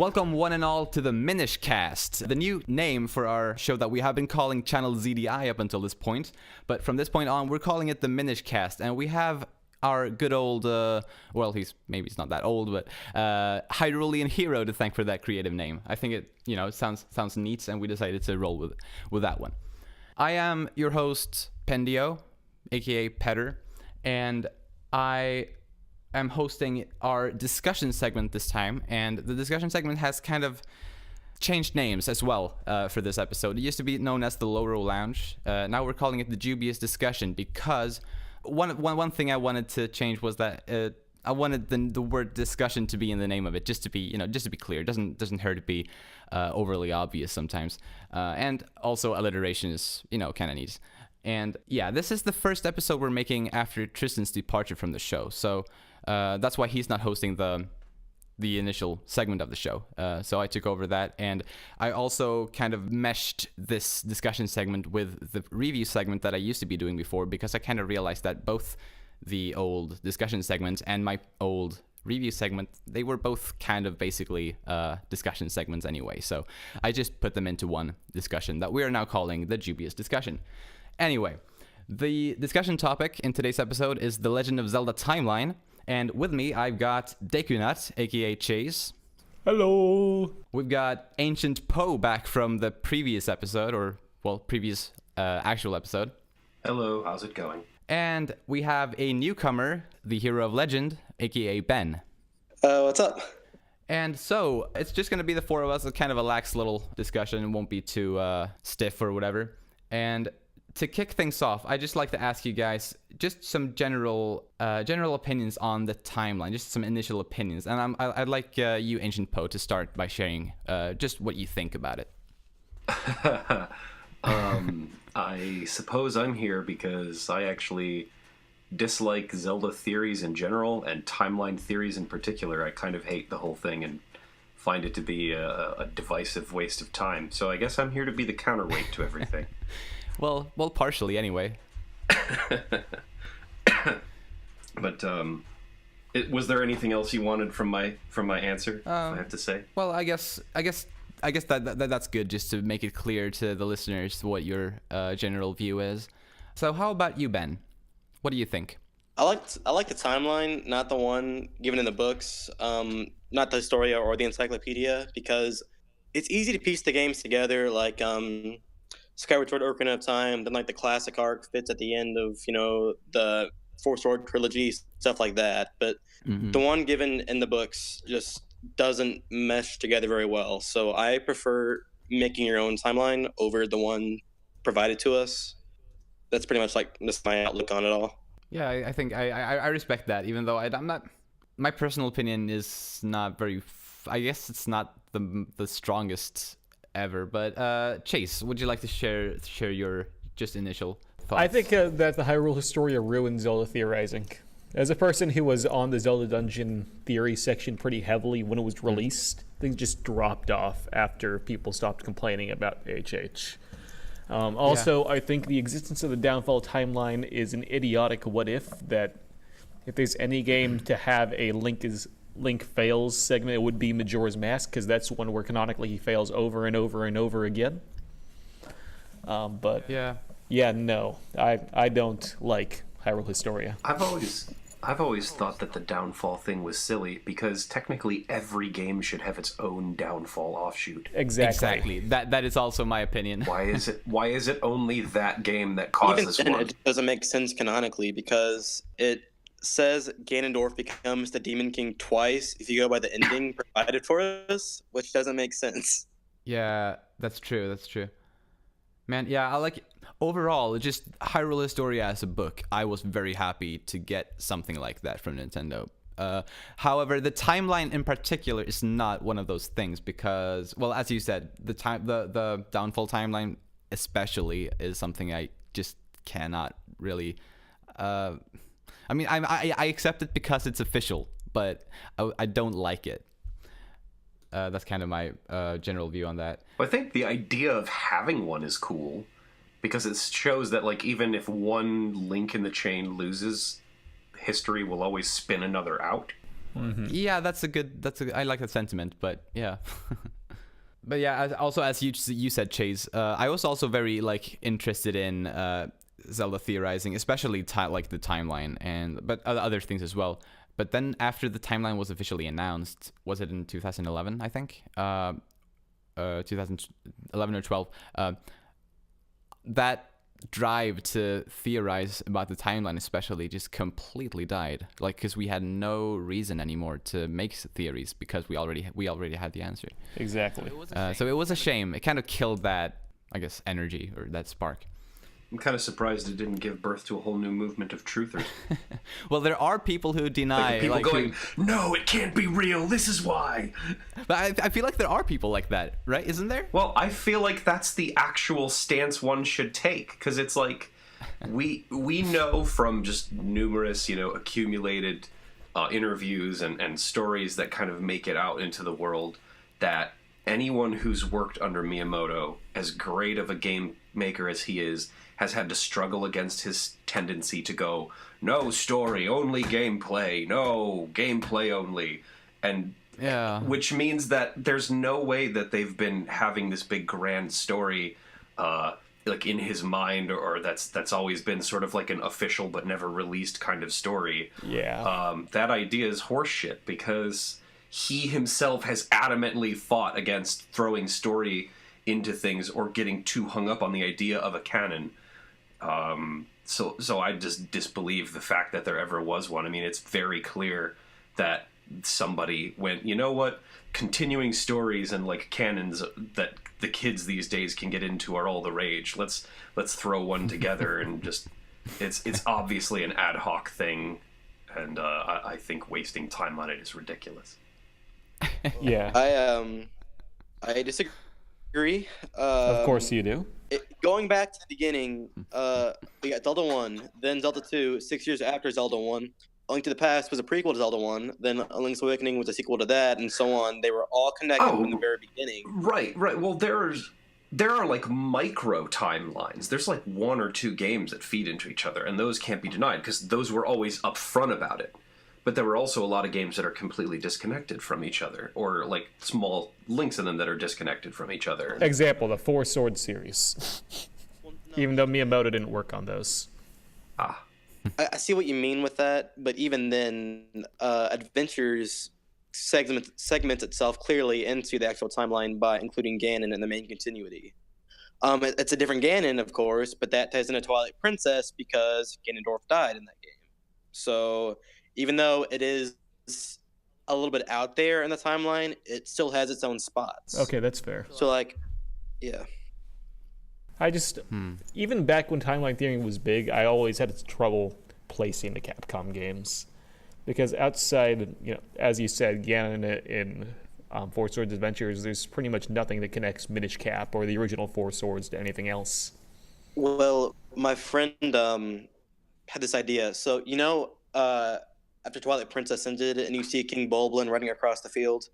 Welcome one and all to the Minish cast, the new name for our show that we have been calling Channel ZDI up until this point, but from this point on we're calling it the Minish cast, and we have our good old, well, he's not that old, but Hyrulean hero to thank for that creative name. I think it sounds neat, and we decided to roll with that one. I am your host, Pendio, aka Petter, and I am hosting our discussion segment this time, and the discussion segment has kind of changed names as well for this episode. It used to be known as the Loro Lounge. Now we're calling it the Dubious Discussion because one thing I wanted to change was that I wanted the word discussion to be in the name of it, just to be clear. It doesn't hurt to be overly obvious sometimes, and also alliteration is kind of neat. And yeah, this is the first episode we're making after Tristan's departure from the show, so that's why he's not hosting the initial segment of the show. So I took over that, and I also kind of meshed this discussion segment with the review segment that I used to be doing before, because I kind of realized that both the old discussion segment and my old review segment, they were both kind of basically discussion segments anyway. So I just put them into one discussion that we are now calling the Dubious Discussion. Anyway, the discussion topic in today's episode is The Legend of Zelda Timeline. And with me, I've got DekuNut, aka Chase. Hello. We've got AncientPoe back from the previous episode, previous actual episode. Hello, how's it going? And we have a newcomer, the hero of legend, aka Ben. What's up? And so, it's just going to be the four of us. It's kind of a lax little discussion. It won't be too stiff or whatever. And to kick things off, I'd just like to ask you guys just some general opinions on the timeline, just some initial opinions. And I'd like you, AncientPoe, to start by sharing just what you think about it. I suppose I'm here because I actually dislike Zelda theories in general, and timeline theories in particular. I kind of hate the whole thing and find it to be a divisive waste of time. So I guess I'm here to be the counterweight to everything. Well, partially anyway. But was there anything else you wanted from my answer? If I have to say. Well, I guess that's good, just to make it clear to the listeners what your general view is. So, how about you, Ben? What do you think? I like the timeline, not the one given in the books, not the Historia or the Encyclopedia, because it's easy to piece the games together, like Skyward Sword Ocarina of Time, then like the classic arc fits at the end of the Four Sword trilogy, stuff like that. But the one given in the books just doesn't mesh together very well. So I prefer making your own timeline over the one provided to us. That's pretty much like just my outlook on it all. Yeah, I think I respect that, even though I'm not. My personal opinion is not very. I guess it's not the strongest ever, but Chase, would you like to share your just initial thoughts? I think that the Hyrule Historia ruined Zelda theorizing. As a person who was on the Zelda Dungeon theory section pretty heavily when it was released, things just dropped off after people stopped complaining about HH. Also, I think the existence of the downfall timeline is an idiotic what-if, that if there's any game to have a Link fails segment, it would be Majora's Mask, because that's one where canonically he fails over and over and over again. But no, I don't like Hyrule Historia. I've always thought that the downfall thing was silly, because technically every game should have its own downfall offshoot. Exactly. That is also my opinion. Why is it only that game that causes Even then, one? it doesn't make sense canonically, because it says Ganondorf becomes the Demon King twice if you go by the ending provided for us, which doesn't make sense. Yeah, that's true. Man, yeah, I like it. Overall, just Hyrule Historia as a book, I was very happy to get something like that from Nintendo. However, the timeline in particular is not one of those things because, well, as you said, the downfall timeline especially is something I just cannot really. I mean, I accept it because it's official, but I don't like it. That's kind of my general view on that. I think the idea of having one is cool, because it shows that, like, even if one link in the chain loses, history will always spin another out. Yeah, I like that sentiment, but yeah. But yeah, also as you said, Chase, I was also very like interested in Zelda theorizing, especially like the timeline but other things as well. But then after the timeline was officially announced, was it in 2011? I think 2011 or 12. That drive to theorize about the timeline especially just completely died, like because we had no reason anymore to make theories because we already had the answer. Exactly. So it was a shame. It kind of killed that, I guess, energy or that spark. I'm kind of surprised it didn't give birth to a whole new movement of truthers. Well, there are people who deny, people going, no, it can't be real, this is why. But I feel like there are people like that, right? Isn't there? Well, I feel like that's the actual stance one should take, because it's like we know from just numerous, accumulated interviews and stories that kind of make it out into the world that anyone who's worked under Miyamoto, as great of a game maker as he is, has had to struggle against his tendency to go, no story, only gameplay, no, gameplay only. And yeah, which means that there's no way that they've been having this big grand story like in his mind, or that's always been sort of like an official but never released kind of story. Yeah. That idea is horseshit, because he himself has adamantly fought against throwing story into things or getting too hung up on the idea of a canon. So I just disbelieve the fact that there ever was one. I mean, it's very clear that somebody went, you know what, continuing stories and like canons that the kids these days can get into are all the rage. Let's throw one together and just it's obviously an ad hoc thing, and I think wasting time on it is ridiculous. Yeah. I disagree. Of course you do. Going back to the beginning, we got Zelda 1, then Zelda 2, 6 years after Zelda 1. A Link to the Past was a prequel to Zelda 1, then A Link's Awakening was a sequel to that, and so on. They were all connected from the very beginning. Right. Well, there are like micro timelines. There's like one or two games that feed into each other, and those can't be denied because those were always upfront about it. But there were also a lot of games that are completely disconnected from each other, or like small links in them that are disconnected from each other. Example, the Four Swords series. Even though Miyamoto didn't work on those. I see what you mean with that, but even then, Adventures segments itself clearly into the actual timeline by including Ganon in the main continuity. It's a different Ganon, of course, but that ties into Twilight Princess because Ganondorf died in that game. So even though it is a little bit out there in the timeline, it still has its own spots. Okay, that's fair. So, like, yeah. I just, even back when timeline theory was big, I always had trouble placing the Capcom games. Because outside, as you said, Ganon in Four Swords Adventures, there's pretty much nothing that connects Minish Cap or the original Four Swords to anything else. Well, my friend had this idea. So, after Twilight Princess ended, and you see King Bulblin running across the field,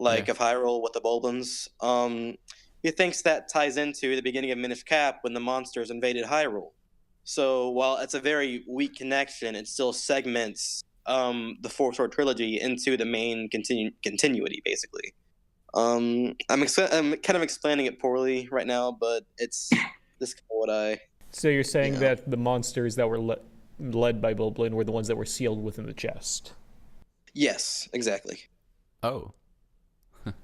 of Hyrule with the Bulblins, he thinks that ties into the beginning of Minish Cap when the monsters invaded Hyrule. So while it's a very weak connection, it still segments the Four Sword trilogy into the main continuity, basically. I'm kind of explaining it poorly right now, but it's this is kind of what I... So you're saying that the monsters that were led by Bulblin were the ones that were sealed within the chest? Yes, exactly. Oh.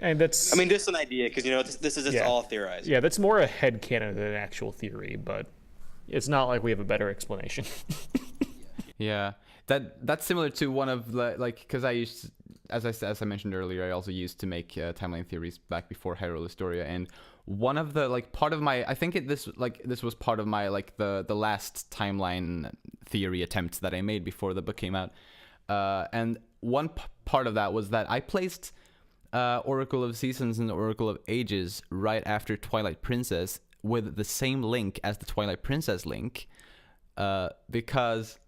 And that's... I mean, just an idea, because, this is just all theorized. Yeah, that's more a headcanon than an actual theory, but it's not like we have a better explanation. Yeah. That's similar to one of the, because I used to, as I mentioned earlier, I also used to make timeline theories back before Hyrule Historia, and one of the, part of my, I think this was part of my, the last timeline theory attempt that I made before the book came out, and one part of that was that I placed Oracle of Seasons and Oracle of Ages right after Twilight Princess with the same link as the Twilight Princess link, because,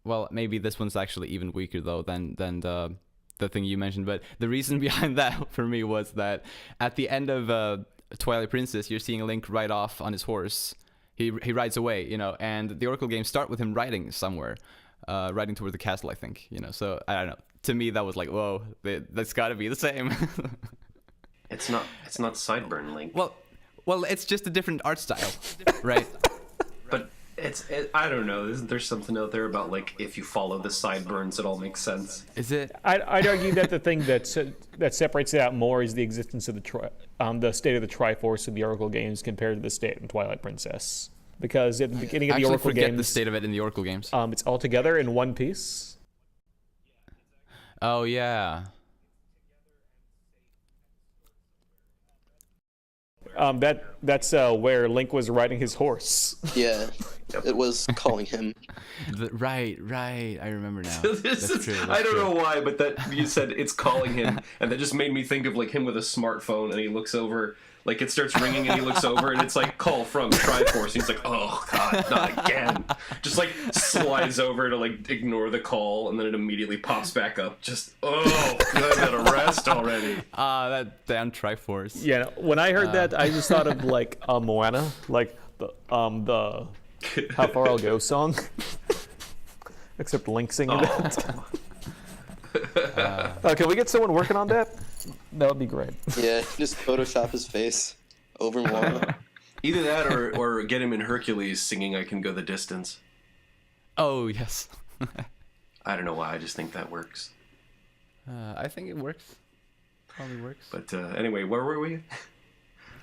well, maybe this one's actually even weaker though than the thing you mentioned, but the reason behind that for me was that at the end of Twilight Princess, you're seeing Link ride off on his horse. He rides away, and the Oracle games start with him riding somewhere, riding toward the castle, I think, so I don't know. to me that was like, whoa, that's got to be the same. It's not Sideburn Link. Well, it's just a different art style, right? But I don't know. Isn't there something out there about like if you follow the sideburns, it all makes sense? Is it? I'd argue that the thing that separates it out more is the existence of the state of the Triforce in the Oracle games compared to the state in Twilight Princess. Because at the beginning of the Oracle forget games, the state of it in the Oracle games. It's all together in one piece. Oh yeah. That's where Link was riding his horse. Yeah, it was calling him. Right. I remember now. That's true. I don't know why, but that you said it's calling him, and that just made me think of like him with a smartphone, and he looks over, like it starts ringing, and he looks over, and it's like call from Triforce. And he's like, oh god, not again. Just like slides over to like ignore the call, and then it immediately pops back up. Just I gotta rest already. That damn Triforce. Yeah, when I heard that, I just thought of like Moana, like the How Far I'll Go song. Except Link singing it. Can we get someone working on that? That would be great. Yeah, just Photoshop his face over Moana. Either that or get him in Hercules singing I Can Go the Distance. Oh, yes. I don't know why, I just think that works. I think it works. Probably works. But anyway, where were we?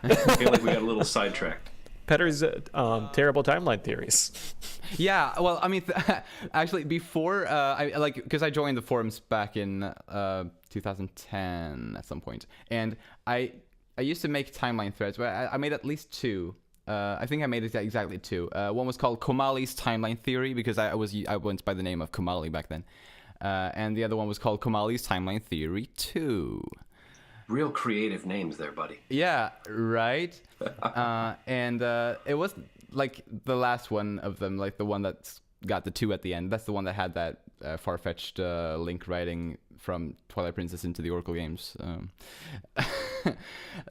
I feel like we got a little sidetracked. Petter's terrible timeline theories. Yeah, well, I mean, actually, before because I joined the forums back in 2010 at some point, and I used to make timeline threads, but I made at least two. I think I made exactly two. One was called Komali's Timeline Theory because I went by the name of Komali back then, and the other one was called Komali's Timeline Theory 2. Real creative names there, buddy. Yeah, right. And it was like the last one of them, like the one that's got the 2 at the end. That's the one that had that far-fetched Link riding from Twilight Princess into the Oracle games.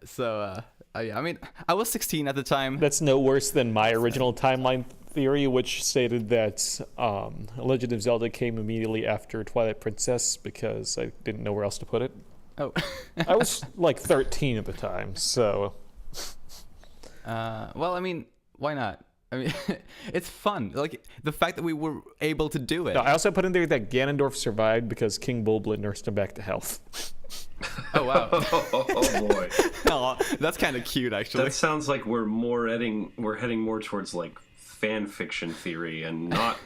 So, I mean, I was 16 at the time. That's no worse than my original timeline theory, which stated that Legend of Zelda came immediately after Twilight Princess because I didn't know where else to put it. Oh. I was like 13 at the time, so... well, I mean, why not? I mean, it's fun. Like, the fact that we were able to do it. No, I also put in there that Ganondorf survived because King Bulblin nursed him back to health. Oh, wow. Oh boy. Oh, that's kind of cute, actually. That sounds like we're heading more towards, like, fan fiction theory and not...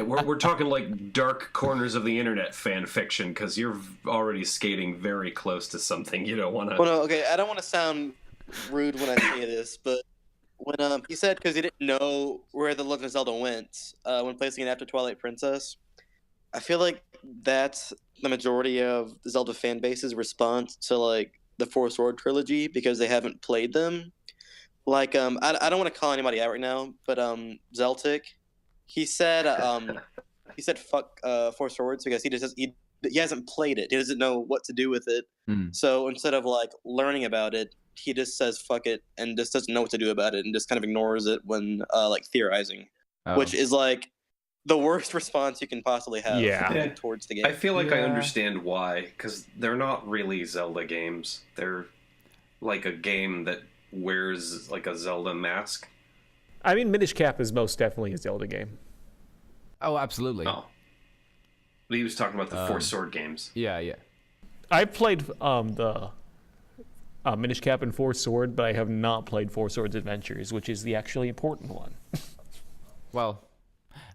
we're talking, like, dark corners of the internet fan fiction, because you're already skating very close to something you don't want to... Well, no, okay, I don't want to sound rude when I say this, but when he said because he didn't know where the Legend of Zelda went when placing it after Twilight Princess, I feel like that's the majority of the Zelda fan base's response to like the Four Sword trilogy because they haven't played them. Like I don't want to call anybody out right now, but Zeltic, he said fuck Four Swords because he hasn't played it. He doesn't know what to do with it. So instead of like learning about it, he just says fuck it and just doesn't know what to do about it and just kind of ignores it when like theorizing, which is like the worst response you can possibly have towards the game. I feel like I understand why, because they're not really Zelda games. They're like a game that wears like a Zelda mask. I mean, Minish Cap is most definitely a Zelda game. Oh, absolutely. Oh. But he was talking about the Four Sword games. Yeah. I played the Minish Cap and Four Sword, but I have not played Four Swords Adventures, which is the actually important one. Well,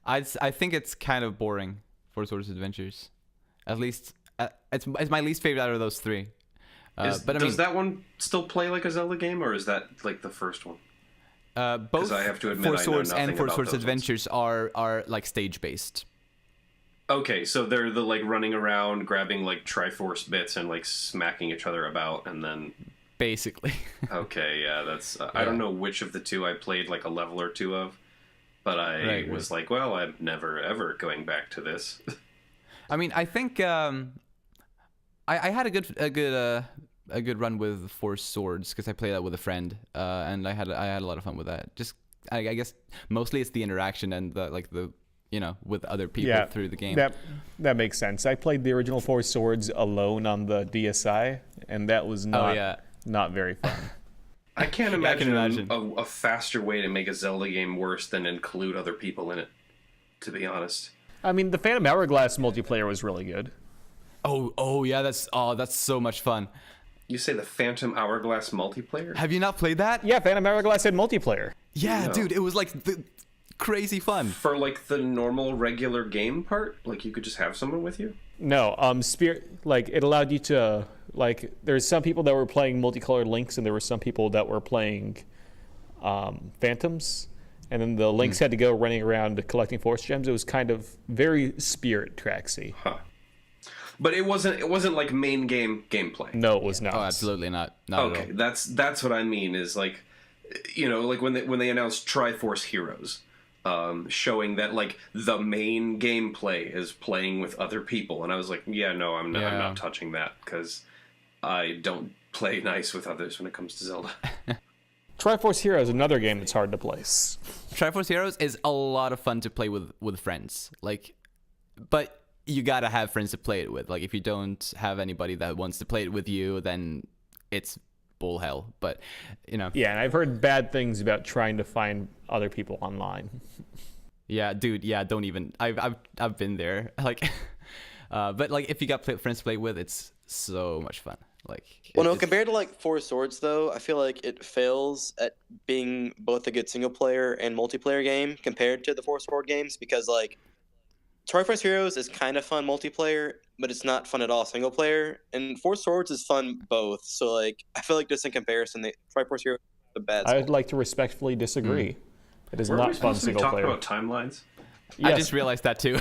I think it's kind of boring, Four Swords Adventures. At least, it's my least favorite out of those three. But does that one still play like a Zelda game, or is that like the first one? Both I have to admit, Four I know Swords nothing and Four about Swords those Adventures are like stage-based. Okay, so they're the like running around, grabbing like Triforce bits and like smacking each other about, and then... Basically. Okay, yeah, that's... I don't know which of the two I played like a level or two of, but I was like, well, I'm never ever going back to this. I mean, I think I had a good run with Four Swords because I played that with a friend, and I had a lot of fun with that. Just I guess mostly it's the interaction and the with other people through the game. That makes sense. I played the original Four Swords alone on the DSi, and that was not very fun. I can't imagine a faster way to make a Zelda game worse than include other people in it, to be honest. I mean, the Phantom Hourglass multiplayer was really good. Oh yeah, that's so much fun. You say the Phantom Hourglass multiplayer? Have you not played that? Yeah, Phantom Hourglass had multiplayer. Yeah, dude, it was like the crazy fun. For like the normal regular game part? Like you could just have someone with you? No, it allowed you to, there's some people that were playing multicolored Links, and there were some people that were playing Phantoms, and then the Links had to go running around collecting Force Gems. It was kind of very Spirit Tracksy. Huh. But it wasn't like main game gameplay. No, it was not. Oh, absolutely not. Not okay, at all. that's what I mean. Is like, like when they announced Triforce Heroes, showing that like the main gameplay is playing with other people, and I was like, I'm not touching that because I don't play nice with others when it comes to Zelda. Triforce Heroes is another game that's hard to place. Triforce Heroes is a lot of fun to play with friends. But you gotta have friends to play it with. Like, if you don't have anybody that wants to play it with you, then it's bull hell. But Yeah, and I've heard bad things about trying to find other people online. Yeah, dude. Yeah, don't even. I've been there. But if you got friends to play with, it's so much fun. Compared to Four Swords, though, I feel like it fails at being both a good single player and multiplayer game compared to the Four Sword games, because Triforce Heroes is kind of fun multiplayer, but it's not fun at all single player. And Four Swords is fun both. So I feel like just in comparison, the Triforce Heroes is the bad. I'd like to respectfully disagree. It is not fun single player. Talking about timelines. Yes. I just realized that too.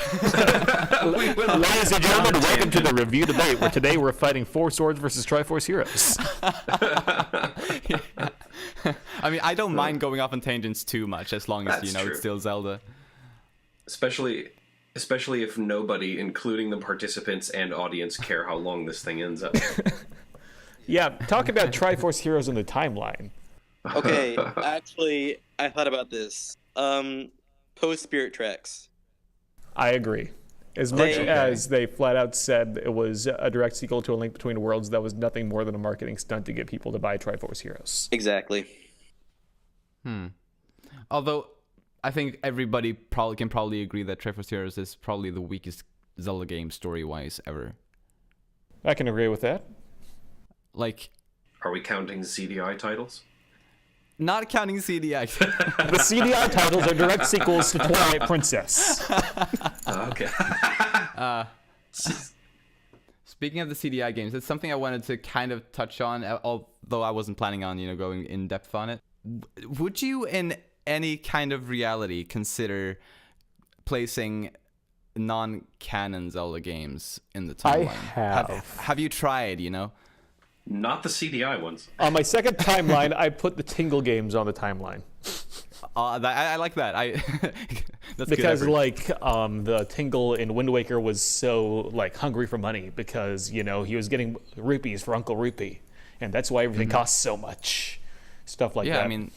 Ladies and gentlemen, welcome to the review debate, where today we're fighting Four Swords versus Triforce Heroes. I mean, I don't mind going off on tangents too much, as long as That's true. it's still Zelda. Especially if nobody, including the participants and audience, care how long this thing ends up. Yeah, talk about Triforce Heroes in the timeline. Okay, actually, I thought about this. Post-Spirit Tracks. I agree. As much as they flat out said it was a direct sequel to A Link Between Worlds, that was nothing more than a marketing stunt to get people to buy Triforce Heroes. Exactly. Although, I think everybody can probably agree that Triforce Heroes is probably the weakest Zelda game story-wise ever. I can agree with that. Are we counting CDI titles? Not counting CDI. The CDI titles are direct sequels to Twilight Princess. Okay. Speaking of the CDI games, it's something I wanted to kind of touch on, although I wasn't planning on, going in depth on it. Would you, in any kind of reality, consider placing non-canon Zelda games in the timeline? I have. Have you tried, Not the CDI ones. On my second timeline, I put the Tingle games on the timeline. I like that. That's because good effort. the Tingle in Wind Waker was so hungry for money because he was getting rupees for Uncle Rupee, and that's why everything costs so much. Stuff like that. Yeah, I mean,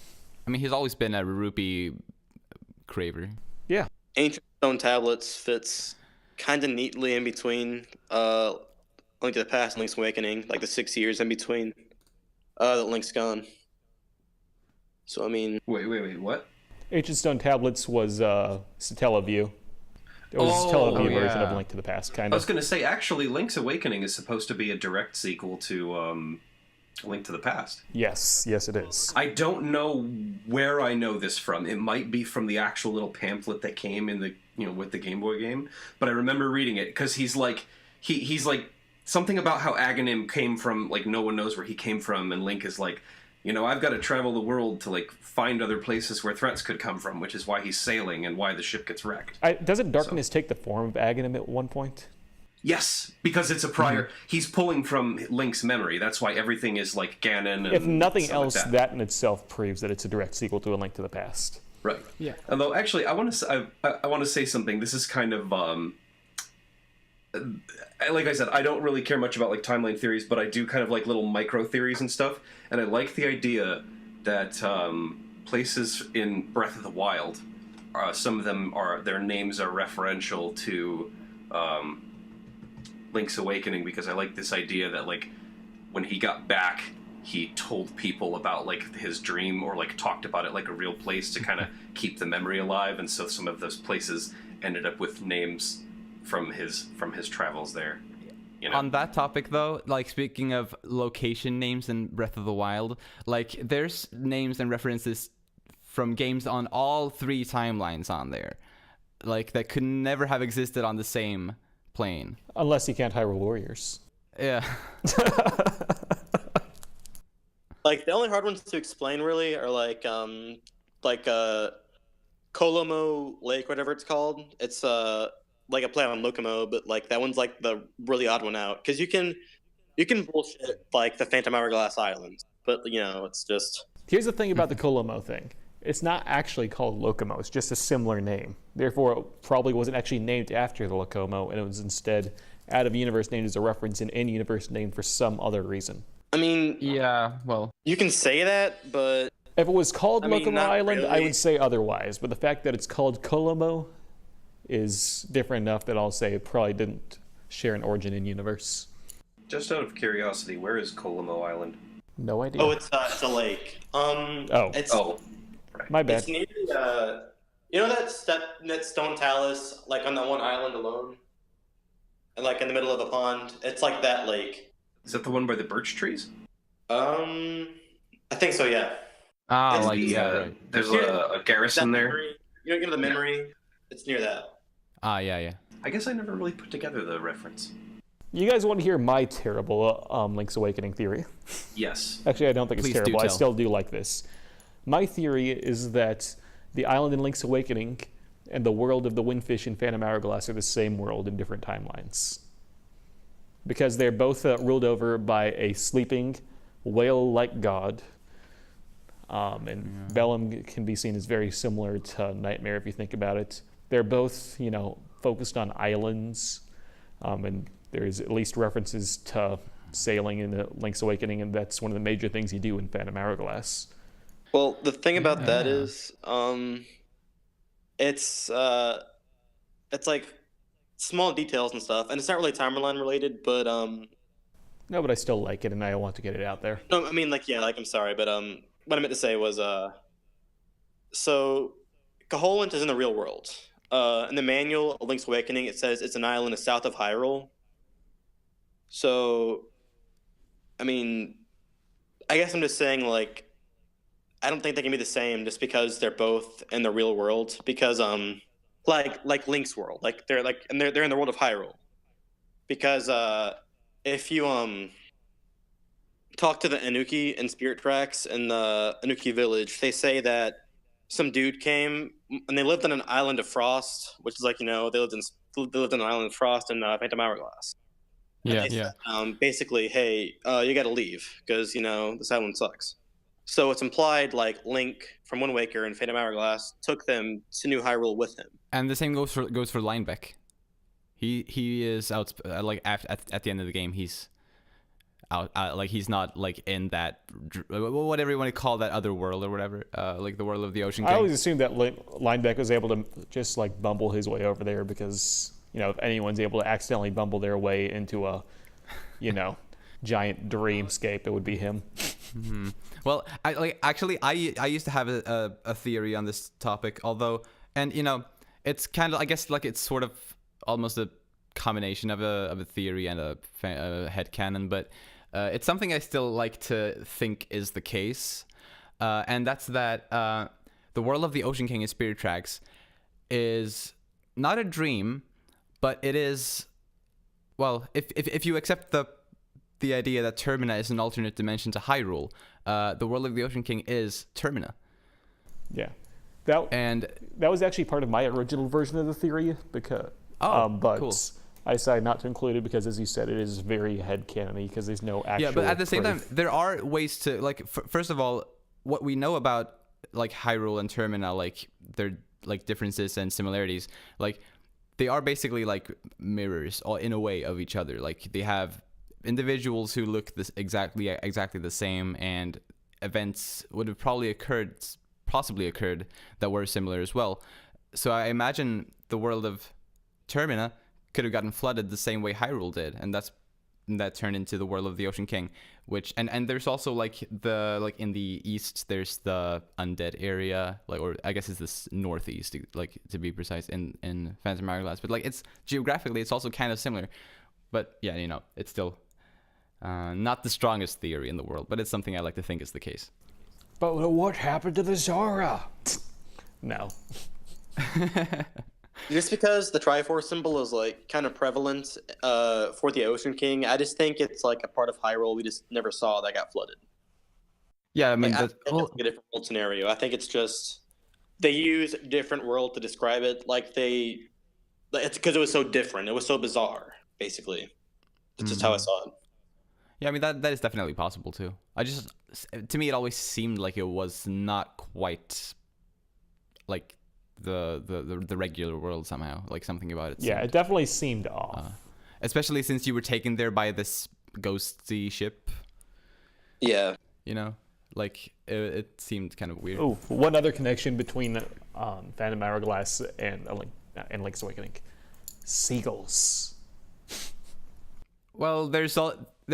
he's always been a rupee craver. Yeah. Ancient Stone Tablets fits kind of neatly in between Link to the Past and Link's Awakening, the 6 years in between that Link's gone. So, I mean... Wait, what? Ancient Stone Tablets was Satellaview. It was a Satellaview version of Link to the Past, kind of. I was going to say, actually, Link's Awakening is supposed to be a direct sequel to Link to the Past. Yes, it is. I don't know where I know this from. It might be from the actual little pamphlet that came in the with the Game Boy game, but I remember reading it because he's something about how Aghanim came from, no one knows where he came from, and Link is I've got to travel the world to, find other places where threats could come from, which is why he's sailing and why the ship gets wrecked. Doesn't darkness take the form of Aghanim at one point? Yes, because it's a prior... He's pulling from Link's memory. That's why everything is, Ganon and... If nothing else, like that in itself proves that it's a direct sequel to A Link to the Past. Right. Yeah. Although, actually, I want to say something. This is kind of... like I said, I don't really care much about timeline theories, but I do kind of like little micro theories and stuff. And I like the idea that places in Breath of the Wild some of them are their names are referential to Link's Awakening, because I like this idea that like when he got back, he told people about like his dream, or like talked about it like a real place to kind of keep the memory alive, and so some of those places ended up with names from his travels there. You know? On that topic, though, like speaking of location names in Breath of the Wild, like there's names and references from games on all 3 timelines on there, like that could never have existed on the same plane. Unless you count Hyrule Warriors. Yeah. Like the only hard ones to explain really are like Kolomo Lake, whatever it's called. It's like a play on Locomo, but like that one's like the really odd one out, because you can bullshit like the Phantom Hourglass Islands, but you know it's just. Here's the thing about the Kolomo thing. It's not actually called Locomo. It's just a similar name. Therefore, it probably wasn't actually named after the Locomo, and it was instead out-of-universe named as a reference and in-universe named for some other reason. I mean, Yeah, well, you can say that, but If it was called I mean, Locomo not Island, I really. would say otherwise. But the fact that it's called Kolomo is different enough that I'll say it probably didn't share an origin in universe. Just out of curiosity, where is Kolomo Island? No idea. oh, it's a lake. It's My bad. it's near you know that stone talus, like on that one island alone, and like in the middle of a pond. It's like that lake. Is that the one by the birch trees? I think so. Yeah. ah, It's like the, yeah, right. There's Yeah. a garrison That there. memory, you know the memory. It's near that. Ah, yeah. I guess I never really put together the reference. You guys want to hear my terrible Link's Awakening theory? Yes. Actually, I don't think it's Please do terrible. I tell. still do like this. My theory is that the island in Link's Awakening and the world of the Windfish in Phantom Hourglass are the same world in different timelines. Because they're both ruled over by a sleeping, whale-like god. And Bellum can be seen as very similar to Nightmare if you think about it. They're both, focused on islands. And there's at least references to sailing in the Link's Awakening, and that's one of the major things you do in Phantom Hourglass. Well, the thing about that is, it's like small details and stuff, and it's not really timeline related, but No, but I still like it, and I want to get it out there. no, I mean I'm sorry, but what I meant to say was so Koholint is in the real world. In the manual of Link's Awakening, it says it's an island south of Hyrule. So, I mean, I guess I'm just saying, like, I don't think they can be the same just because they're both in the real world. Because, like Link's world, like they're in the world of Hyrule. Because if you talk to the Anuki in Spirit Tracks in the Anuki village, they say that some dude came and they lived on an island of frost, which is like, they lived on an island of frost in Phantom Hourglass. Yeah, And they yeah. said, basically, hey, you got to leave because this island sucks. So it's implied like Link from Wind Waker and Phantom Hourglass took them to New Hyrule with him. And the same goes for Linebeck. He is out like at the end of the game. He's out like he's not like in that whatever you want to call that other world or whatever, like the world of the Ocean King. I always assumed that Linebeck was able to just like bumble his way over there because, if anyone's able to accidentally bumble their way into a, giant dreamscape, it would be him. Mm-hmm. Well, I used to have a theory on this topic, although, and it's kind of, I guess, like it's sort of almost a combination of a theory and a headcanon, but it's something I still like to think is the case, and that's that the world of the Ocean King in Spirit Tracks is not a dream, but it is, well, if you accept the idea that Termina is an alternate dimension to Hyrule, the world of the Ocean King is Termina. Yeah. And that was actually part of my original version of the theory, because but cool. I decided not to include it because, as you said, it is very headcanon-y because there's no actual. Yeah, but at the same proof. time, there are ways to, like, first of all, what we know about like Hyrule and Termina, like their like differences and similarities, like they are basically like mirrors, or in a way, of each other. Like they have individuals who look exactly the same, and events would have possibly occurred that were similar as well. So I imagine the world of Termina could have gotten flooded the same way Hyrule did, and that turned into the world of the Ocean King. Which and there's also like in the east there's the undead area, like, or I guess it's this northeast, like, to be precise, in Phantom Hourglass. But like, it's geographically it's also kind of similar. But yeah, you know, it's still not the strongest theory in the world, but it's something I like to think is the case. But what happened to the Zora? No. Just because the Triforce symbol is like kind of prevalent for the Ocean King, I just think it's like a part of Hyrule we just never saw that got flooded. Yeah, I mean, Like, I think it's like a different world scenario. I think it's just they use different world to describe it. It's because it was so different. It was so bizarre, basically. That's just how I saw it. yeah, I mean that is definitely possible too. To me, it always seemed like it was not quite like the regular world somehow. Like, something about it. Yeah, it definitely seemed off. Especially since you were taken there by this ghosty ship. Yeah. You know, like it seemed kind of weird. Oh, one other connection between Phantom Hourglass and Link's Awakening: seagulls. Well, there's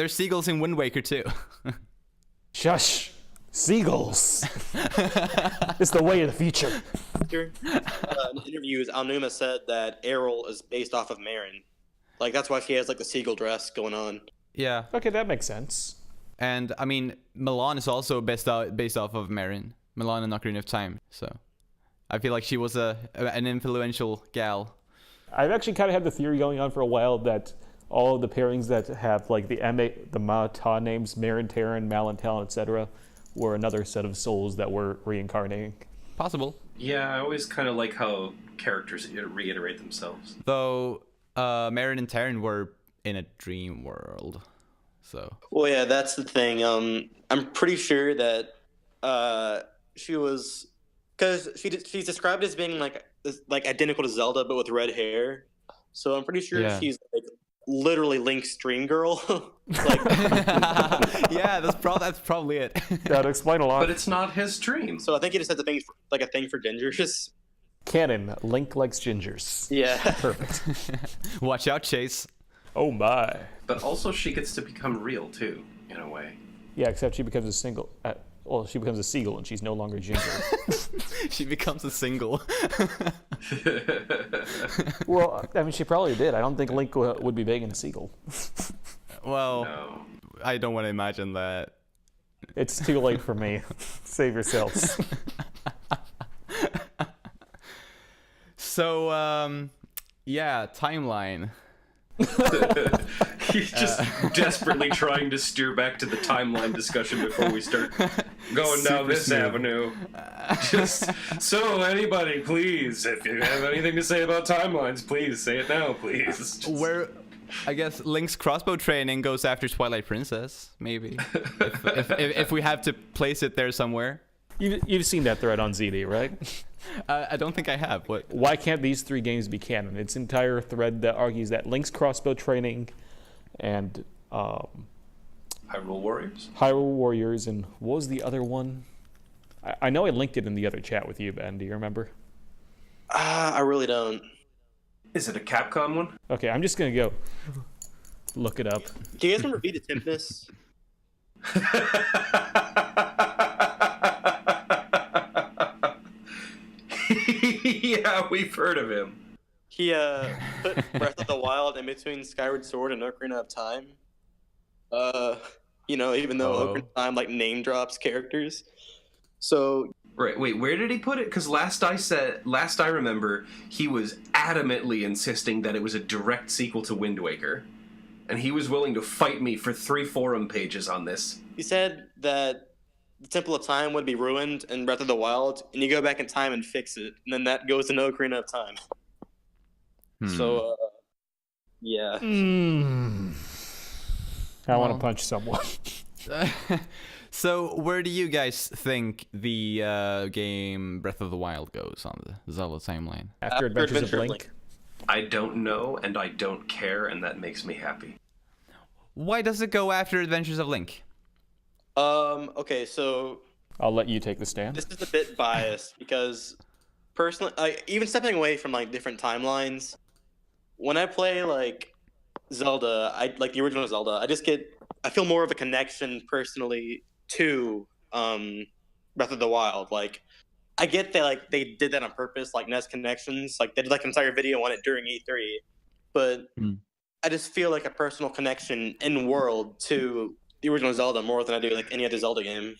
seagulls in Wind Waker too. Shush! Seagulls. It's the way of the future. In interviews, Aonuma said that Errol is based off of Marin. Like, that's why she has like the seagull dress going on. Yeah. Okay, that makes sense. And I mean, Milan is also based off of Marin. Milan and Ocarina of Time. So I feel like she was an influential gal. I've actually kind of had the theory going on for a while that all of the pairings that have like the Ma-Ta names, Marin, Terran, Malin, Talon, etc., were another set of souls that were reincarnating. Possible. Yeah, I always kind of like how characters reiterate themselves. Though Marin and Terran were in a dream world. So. Well, yeah, that's the thing. I'm pretty sure that she was, because she's described as being like identical to Zelda but with red hair. So I'm pretty sure she's like literally Link's dream girl. Like, yeah, that's probably it. That'd explain a lot. But it's not his dream. so I think he just has a thing for gingers. Canon, Link likes gingers. Yeah. Perfect. Watch out, Chase. Oh my. But also she gets to become real too, in a way. Yeah, except she becomes a single. She becomes a seagull and she's no longer ginger. She becomes a single. Well, I mean, she probably did. I don't think Link would be begging a seagull. Well, No. I don't want to imagine that. It's too late for me. Save yourselves. So, yeah, timeline. He's just desperately trying to steer back to the timeline discussion before we start going down this avenue. Just so anybody, please, if you have anything to say about timelines, please say it now, please. Just... Where, I guess, Link's crossbow training goes after Twilight Princess, maybe. if we have to place it there somewhere. You've seen that thread on ZD, right? I don't think I have. What? Why can't these three games be canon? It's an entire thread that argues that Link's crossbow training and Hyrule Warriors? Hyrule Warriors, and what was the other one? I know I linked it in the other chat with you, Ben. Do you remember? I really don't. Is it a Capcom one? Okay, I'm just going to go look it up. Do you guys remember Vita Tempest? Yeah, we've heard of him. He put Breath of the Wild in between Skyward Sword and Ocarina of Time. Even though Ocarina of Time like name drops characters. So Right, wait, where did he put it? Because last I remember, he was adamantly insisting that it was a direct sequel to Wind Waker. And he was willing to fight me for 3 forum pages on this. he said that the Temple of Time would be ruined in Breath of the Wild, and you go back in time and fix it, and then that goes to Ocarina of Time. So, yeah. I want to punch someone. So, where do you guys think the game Breath of the Wild goes on the Zelda timeline? After Adventures of Link. I don't know, and I don't care, and that makes me happy. Why does it go after Adventures of Link? Okay, so I'll let you take the stand. this is a bit biased because personally, even stepping away from like different timelines, when I play like Zelda, I like the original Zelda. I feel more of a connection personally to Breath of the Wild. Like, I get that like they did that on purpose, like Nest Connections, like they did like an entire video on it during E3, but I just feel like a personal connection in world to the original Zelda more than I do like any other Zelda game.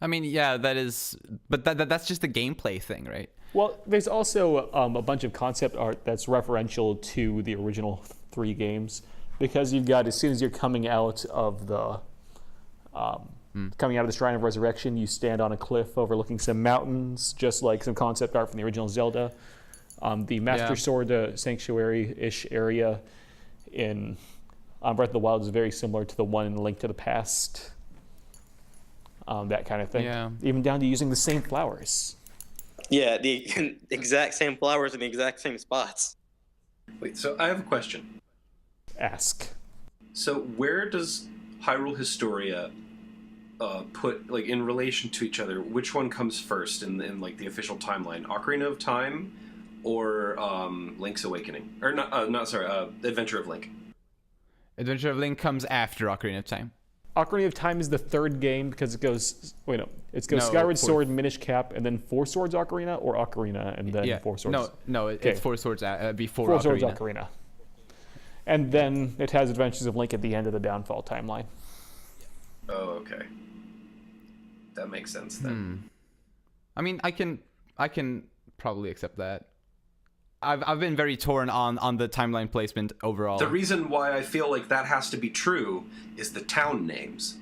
I mean, yeah, that is, but that's just a gameplay thing, right? Well, there's also a bunch of concept art that's referential to the original 3 games, because you've got, as soon as you're coming out of the Shrine of Resurrection, you stand on a cliff overlooking some mountains, just like some concept art from the original Zelda. The Master Sword Sanctuary-ish area in Breath of the Wild is very similar to the one in Link to the Past. That kind of thing. Yeah. Even down to using the same flowers. Yeah, the exact same flowers in the exact same spots. Wait, so I have a question. Ask. So where does Hyrule Historia put, like, in relation to each other? Which one comes first in like the official timeline? Ocarina of Time or Link's Awakening? Or Adventure of Link. Adventure of Link comes after Ocarina of Time. Ocarina of Time is the 3rd game because it goes Skyward Sword, Minish Cap, and then Four Swords Ocarina, or Ocarina and then Four Swords. It's Four Swords before Four Ocarina. Swords Ocarina. And then it has Adventures of Link at the end of the Downfall timeline. Oh, okay. That makes sense then. I mean, I can probably accept that. I've been very torn on the timeline placement overall. The reason why I feel like that has to be true is the town names.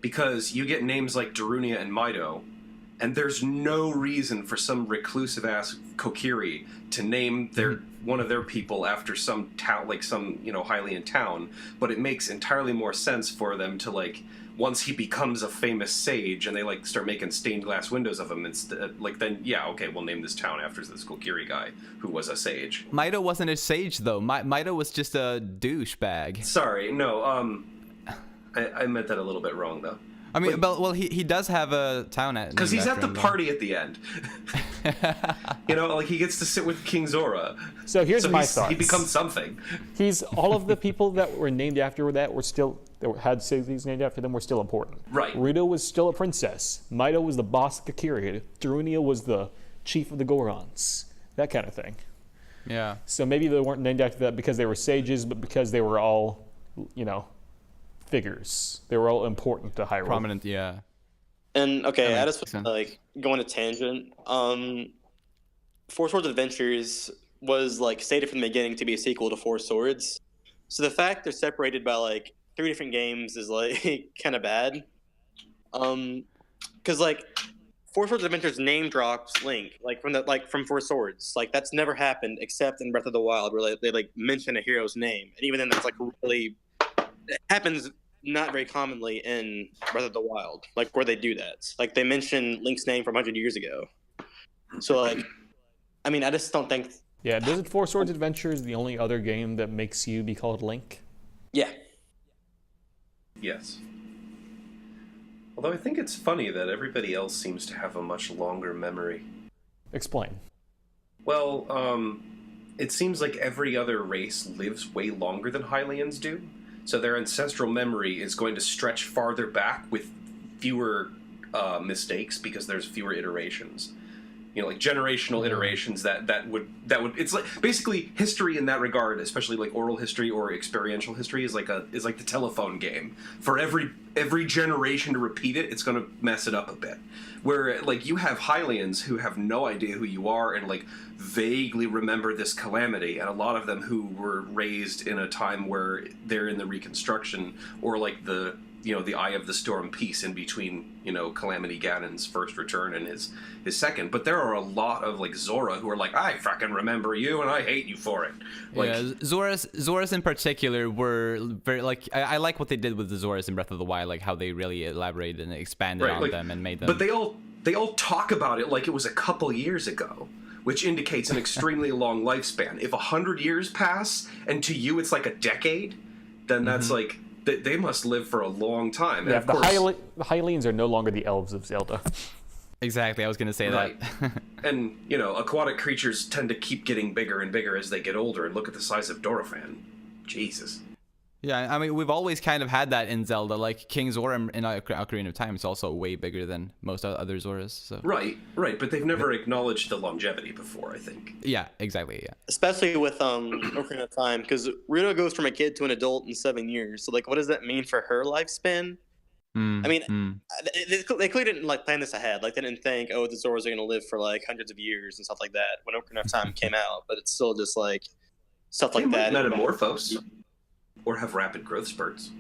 Because you get names like Darunia and Mido, and there's no reason for some reclusive-ass Kokiri to name one of their people after some town, like some, Hylian town, but it makes entirely more sense for them to, like, once he becomes a famous sage and they like start making stained glass windows of him, it's then we'll name this town after this Kokiri guy who was a sage. Mido wasn't a sage though. Mido was just a douchebag. Sorry, no. I meant that a little bit wrong though. I mean, he does have a town at because he's at the party at the end. Like he gets to sit with King Zora. So here's my thoughts. He becomes something. All of the people that were named after that had cities named after them were still important. Right. Rito was still a princess. Mido was the boss of Kokiri. Darunia was the chief of the Gorons. That kind of thing. Yeah. So maybe they weren't named after that because they were sages, but because they were all, figures. They were all important to Hyrule. Prominent, yeah. And okay, I just like going to tangent. Four Swords Adventures was like stated from the beginning to be a sequel to Four Swords. So the fact they're separated by like 3 different games is like kind of bad. Because like Four Swords Adventures name drops Link from Four Swords. Like that's never happened except in Breath of the Wild, where they like mention a hero's name, and even then that's like really it happens not very commonly in Breath of the Wild, like where they do that. Like they mention Link's name from 100 years ago. So like, I mean, I just don't think. Yeah, isn't Four Swords Adventures the only other game that makes you be called Link? Yeah. Yes. Although I think it's funny that everybody else seems to have a much longer memory. Explain. Well, it seems like every other race lives way longer than Hylians do, so their ancestral memory is going to stretch farther back with fewer mistakes because there's fewer iterations. Like generational iterations that would it's like basically history in that regard, especially like oral history or experiential history is like the telephone game. For every generation to repeat it, it's going to mess it up a bit. Where like you have Hylians who have no idea who you are and like vaguely remember this calamity, and a lot of them who were raised in a time where they're in the Reconstruction or like the Eye of the Storm piece in between, Calamity Ganon's first return and his second. But there are a lot of, like, Zora who are like, I fucking remember you and I hate you for it. Like, yeah, Zoras in particular were very, like, I like what they did with the Zoras in Breath of the Wild, like how they really elaborated and expanded on them and made them. But they all talk about it like it was a couple years ago, which indicates an extremely long lifespan. If 100 years pass and to you it's like a decade, then that's like... They must live for a long time. Yeah, the Hylians are no longer the elves of Zelda. Exactly, I was going to say right. that. And, aquatic creatures tend to keep getting bigger and bigger as they get older, and look at the size of Dorephan. Jesus. Yeah, I mean, we've always kind of had that in Zelda. Like, King Zora in Ocarina of Time is also way bigger than most other Zoras. So. Right, but they've never acknowledged the longevity before, I think. Yeah, exactly, yeah. Especially with Ocarina of Time, because Rito goes from a kid to an adult in 7 years. So, like, what does that mean for her lifespan? I mean, they clearly didn't, like, plan this ahead. Like, they didn't think, the Zoras are going to live for, like, hundreds of years and stuff like that when Ocarina of Time came out. But it's still just, like, stuff like that. Metamorphose. Or have rapid growth spurts.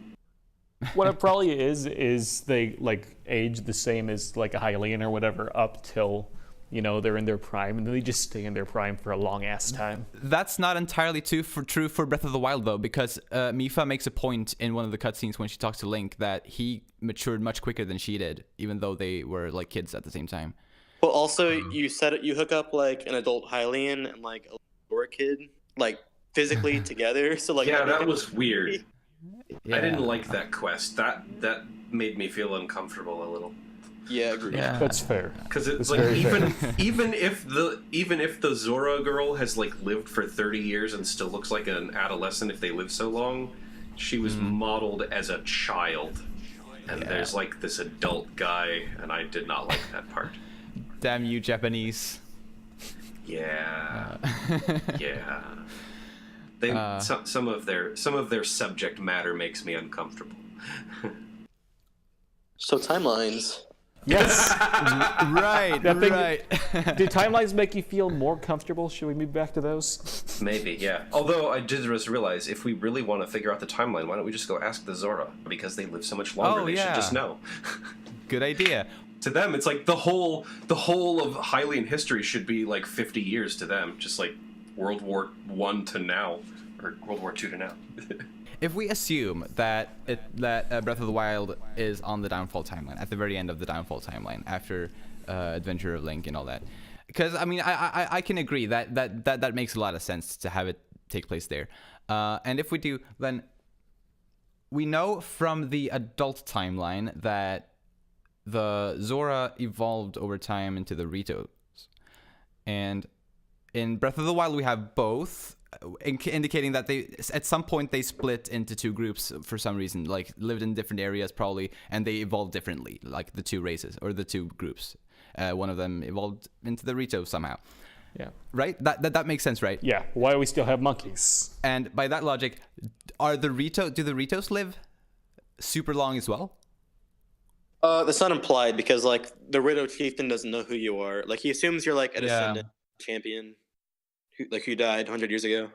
What it probably is they like age the same as like a Hylian or whatever up till they're in their prime, and then they just stay in their prime for a long ass time. That's not entirely true for Breath of the Wild though, because Mipha makes a point in one of the cutscenes when she talks to Link that he matured much quicker than she did, even though they were like kids at the same time. Well, also you said it. You hook up like an adult Hylian and like a Zora kid, like physically together. So like that was weird. Yeah. I didn't like that quest. That made me feel uncomfortable a little. Yeah, agreed. Yeah. That's fair. Because it's That's like even if the Zora girl has like lived for 30 years and still looks like an adolescent if they live so long, she was modeled as a child. And there's like this adult guy, and I did not like that part. Damn you, Japanese. Yeah. Yeah. Some of their subject matter makes me uncomfortable. So timelines. Yes. Right. Do timelines make you feel more comfortable? Should we move back to those? Maybe, yeah. Although I did just realize, if we really want to figure out the timeline, why don't we just go ask the Zora? Because they live so much longer, they should just know. Good idea. To them, it's like the whole of Hylian history should be like 50 years to them, just like World War I to now, or World War II to now. If we assume that Breath of the Wild is on the downfall timeline, at the very end of the downfall timeline, after Adventure of Link and all that, because I mean I can agree that makes a lot of sense to have it take place there, and if we do, then we know from the adult timeline that the Zora evolved over time into the Ritos, and in Breath of the Wild we have both, indicating that they at some point they split into two groups for some reason, like lived in different areas probably, and they evolved differently, like the two races or the two groups. One of them evolved into the Rito somehow. Yeah. Right? That makes sense, right? Yeah. Why do we still have monkeys? And by that logic, do the Ritos live super long as well? That's not implied, because like the Rito chieftain doesn't know who you are. Like he assumes you're like a descendant champion who died 100 years ago.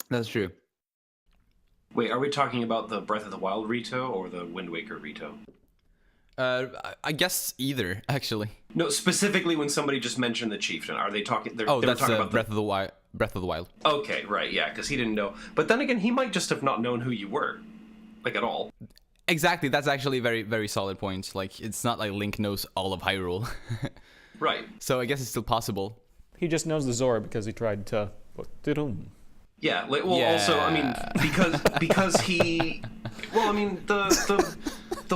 That's true. Wait, are we talking about the Breath of the Wild Rito or the Wind Waker Rito? I guess either, actually. No, specifically when somebody just mentioned the chieftain, are they talking? They were that's talking about Breath of the Wild. Breath of the Wild. Okay, right, yeah, because he didn't know. But then again, he might just have not known who you were, like at all. Exactly. That's actually a very, very solid point. Like, it's not like Link knows all of Hyrule. Right. So I guess it's still possible. He just knows the Zora because he tried to. Yeah. Also, I mean, because he. Well, I mean, the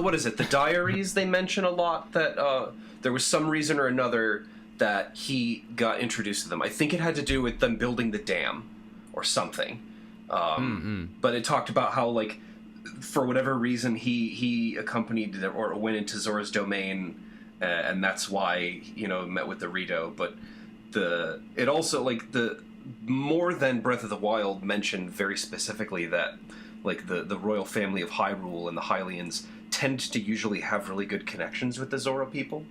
what is it? The diaries, they mention a lot that there was some reason or another that he got introduced to them. I think it had to do with them building the dam or something. But it talked about how, like, for whatever reason he accompanied or went into Zora's domain, and that's why met with the Rito. But it also, like, the more than Breath of the Wild mentioned very specifically that, like, the royal family of Hyrule and the Hylians tend to usually have really good connections with the Zora people.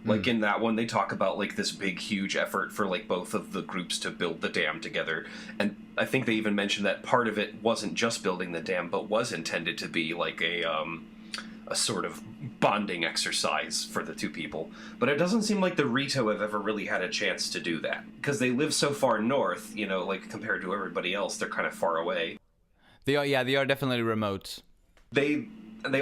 Like in that one, they talk about, like, this big, huge effort for, like, both of the groups to build the dam together. And I think they even mentioned that part of it wasn't just building the dam, but was intended to be, like, a sort of bonding exercise for the two people. But it doesn't seem like the Rito have ever really had a chance to do that. Because they live so far north, like, compared to everybody else, they're kind of far away. They are definitely remote. They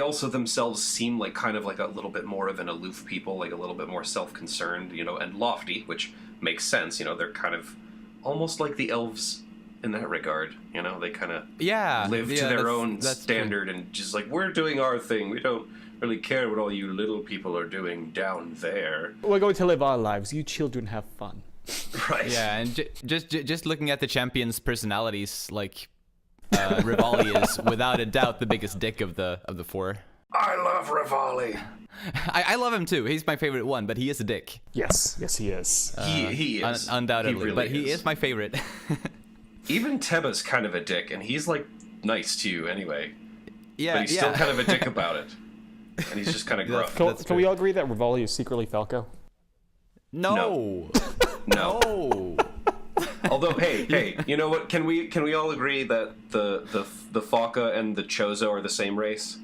also themselves seem like kind of like a little bit more of an aloof people, like a little bit more self-concerned, and lofty, which makes sense. They're kind of almost like the elves in that regard. You know, they kind of Yeah, live yeah, to their own that's standard and just like, we're doing our thing. We don't really care what all you little people are doing down there. We're going to live our lives. You children have fun. Right. Yeah, and just looking at the champions' personalities, like Rivali is without a doubt the biggest dick of the four. I love Rivali. I love him too. He's my favorite one, but he is a dick. Yes, he is. He is. Undoubtedly, He really but he is my favorite. Even Teba's kind of a dick, and he's like nice to you anyway. Yeah, But he's still kind of a dick about it. And he's just kind of gruff. Can we all agree that Rivali is secretly Falco? No. No. Although, hey, you know what? Can we all agree that the Faka and the Chozo are the same race?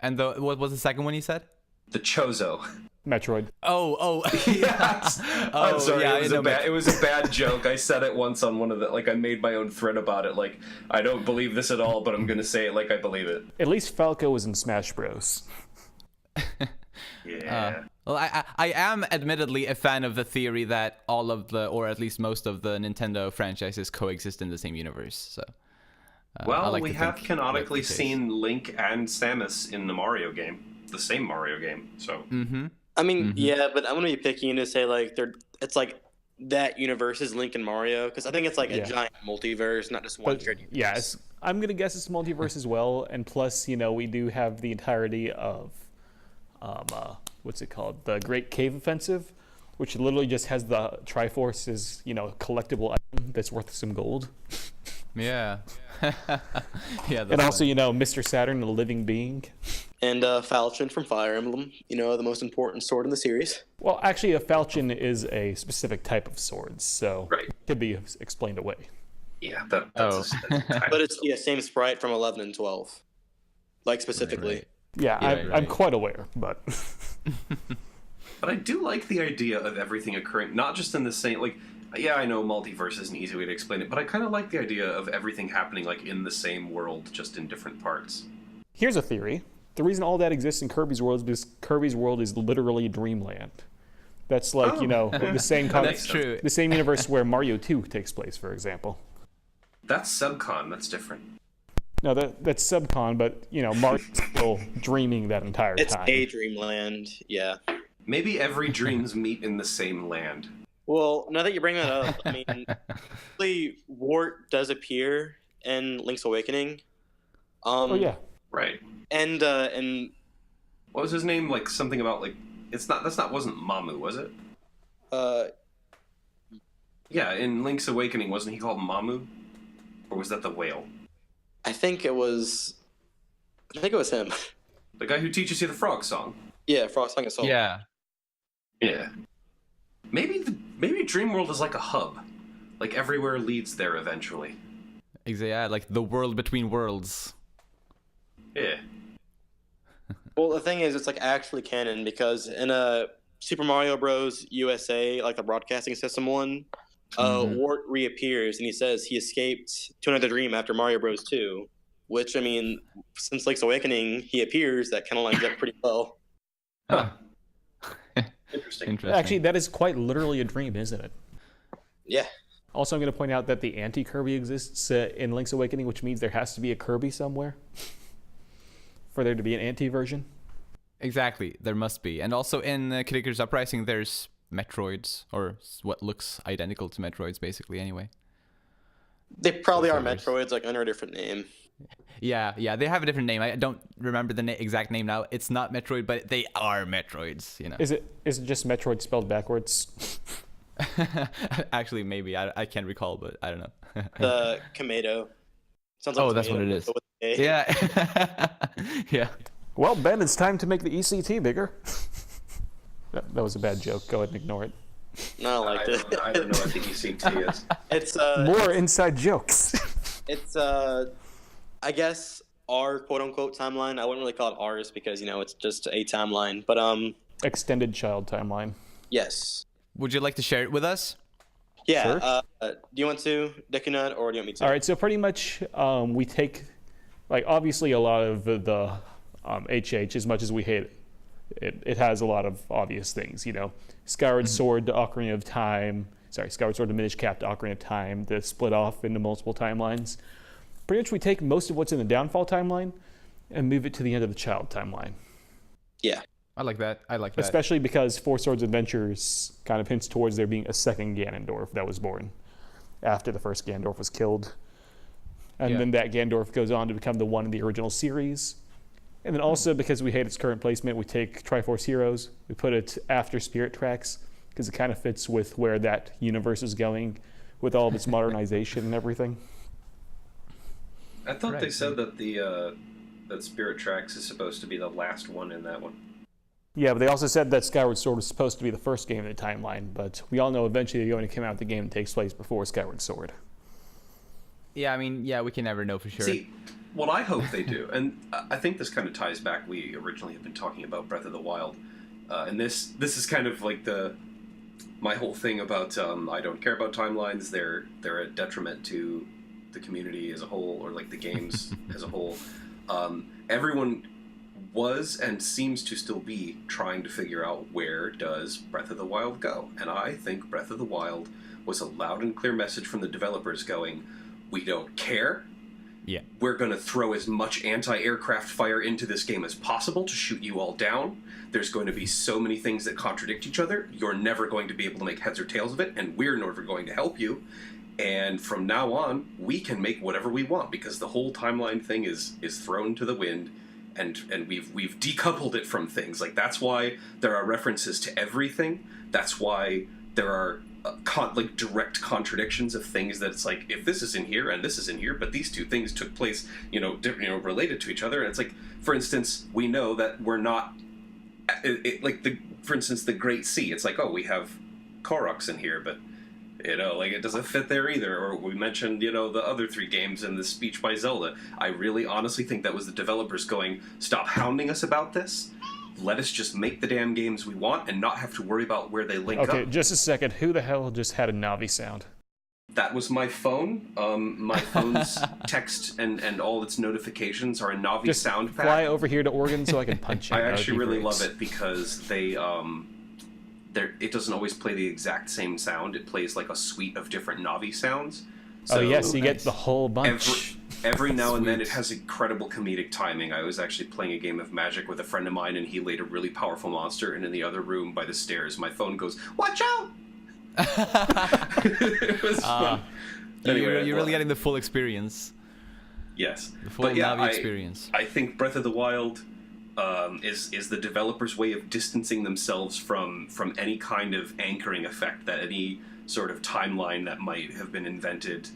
And what was the second one you said? The Chozo. Metroid. Oh. Yes. I'm sorry. Yeah, it was a bad joke. I said it once on one of the, like, I made my own thread about it. Like, I don't believe this at all, but I'm gonna say it like I believe it. At least Falco was in Smash Bros. Yeah. Well, I am admittedly a fan of the theory that all of the, or at least most of the Nintendo franchises coexist in the same universe. So, Well, I like we to have think canonically that's the case. seen Link and Samus in the Mario game, the same Mario game. So I mean, yeah, but I'm gonna be picky and just say like it's like that universe is Link and Mario because I think it's like a giant multiverse, not just one shared universe. Yes, I'm gonna guess it's multiverse as well. And plus, we do have the entirety of, what's it called? The Great Cave Offensive, which literally just has the Triforce as collectible item that's worth some gold. Yeah. Yeah. And also, Mr. Saturn, the living being. And Falchion from Fire Emblem, the most important sword in the series. Well, actually, a falchion is a specific type of sword, so Right. it could be explained away. yeah, that's But it's same sprite from 11 and 12, like specifically. Right. Yeah, I'm quite aware, but But I do like the idea of everything occurring, not just in the same, like, yeah, I know multiverse is an easy way to explain it, but I kind of like the idea of everything happening, like, in the same world, just in different parts. here's a theory. The reason all that exists in Kirby's world is because Kirby's world is literally dreamland. That's like, the same That's true. the same universe where Mario 2 takes place, for example. That's Subcon, that's different. No, that's subcon, but, Mario's still dreaming that entire It's time. a dreamland, yeah. Maybe every dreams meet in the same land. Well, now that you bring that up, I mean, actually, Wart does appear in Link's Awakening. Oh, yeah. Right. And What was his name? Like, something about, like, wasn't Mamu, was it? Yeah, in Link's Awakening, wasn't he called Mamu? Or was that the whale? I think it was him. The guy who teaches you the frog song. Yeah, Frost Song Assault. Yeah. Yeah. Maybe Dreamworld is like a hub. Like, everywhere leads there eventually. Exactly. Yeah, like the world between worlds. Yeah. Well, the thing is, it's like actually canon because in Super Mario Bros. USA, like the broadcasting system one, Wart reappears and he says he escaped to another dream after Mario Bros. 2. Which, I mean, since Link's Awakening, he appears. That kind of lines up pretty well. Huh. Interesting. Actually, that is quite literally a dream, isn't it? Yeah. Also, I'm going to point out that the anti-Kirby exists in Link's Awakening, which means there has to be a Kirby somewhere for there to be an anti-version. Exactly. There must be. And also in Kid Icarus Uprising, there's Metroids, or what looks identical to Metroids, basically, anyway. They probably are Crossovers. Metroids, like under a different name. Yeah, they have a different name. I don't remember the exact name now. It's not Metroid, but they are Metroids, Is it just Metroid spelled backwards? Actually, maybe. I can't recall, but I don't know. The Kamado. Sounds like That's what it is. Yeah. Yeah. Well, Ben, it's time to make the ECT bigger. That was a bad joke. Go ahead and ignore it. No, I liked it. I don't know what the ECT is. It's More inside jokes. It's I guess our quote unquote timeline. I wouldn't really call it ours because it's just a timeline. But Extended child timeline. yes. Would you like to share it with us? Yeah. Sure. Do you want to, DekuNut, or do you want me to? All right, so pretty much we take, like, obviously a lot of the HH, as much as we hate it, it has a lot of obvious things, Skyward Sword, the Ocarina of Time, Skyward Sword, the Minish Cap, to Ocarina of Time, the split off into multiple timelines. Pretty much we take most of what's in the Downfall timeline and move it to the end of the Child timeline. Yeah. I like that. Especially because Four Swords Adventures kind of hints towards there being a second Ganondorf that was born after the first Ganondorf was killed. And then that Ganondorf goes on to become the one in the original series. And then also, because we hate its current placement, we take Triforce Heroes, we put it after Spirit Tracks, because it kind of fits with where that universe is going with all of its modernization and everything. I thought they said that that Spirit Tracks is supposed to be the last one in that one. Yeah, but they also said that Skyward Sword was supposed to be the first game in the timeline, but we all know eventually they're going to come out with the game that takes place before Skyward Sword. Yeah, I mean, we can never know for sure. See, what I hope they do, and I think this kind of ties back, we originally have been talking about Breath of the Wild, and this is kind of like my whole thing about I don't care about timelines, they're a detriment to the community as a whole, or like the games as a whole. Everyone was and seems to still be trying to figure out where does Breath of the Wild go, and I think Breath of the Wild was a loud and clear message from the developers going, we don't care. Yeah. We're going to throw as much anti-aircraft fire into this game as possible to shoot you all down. There's going to be so many things that contradict each other. You're never going to be able to make heads or tails of it, and we're never going to help you. And from now on, we can make whatever we want, because the whole timeline thing is thrown to the wind, and we've decoupled it from things. Like, that's why there are references to everything. That's why there are direct contradictions of things that it's like, if this is in here and this is in here, but these two things took place, related to each other. And it's like, for instance, we know that we're not, for instance, the Great Sea. It's like, oh, we have Koroks in here, but it doesn't fit there either. Or we mentioned, the other three games in the speech by Zelda. I really honestly think that was the developers going, stop hounding us about this. Let us just make the damn games we want and not have to worry about where they link up. Okay, just a second. Who the hell just had a Navi sound? That was my phone. My phone's text and all its notifications are a Navi just sound pack. Fly over here to Oregon so I can punch you. I actually really love it because they it doesn't always play the exact same sound. It plays like a suite of different Navi sounds. So yes, you get the whole bunch. Every now and then it has incredible comedic timing. I was actually playing a game of Magic with a friend of mine, and he laid a really powerful monster, and in the other room by the stairs, my phone goes, "Watch out!" It was fun. Anyway, you're really getting the full experience. Yes. The full Navi experience. I think Breath of the Wild is the developers' way of distancing themselves from any kind of anchoring effect that any sort of timeline that might have been invented.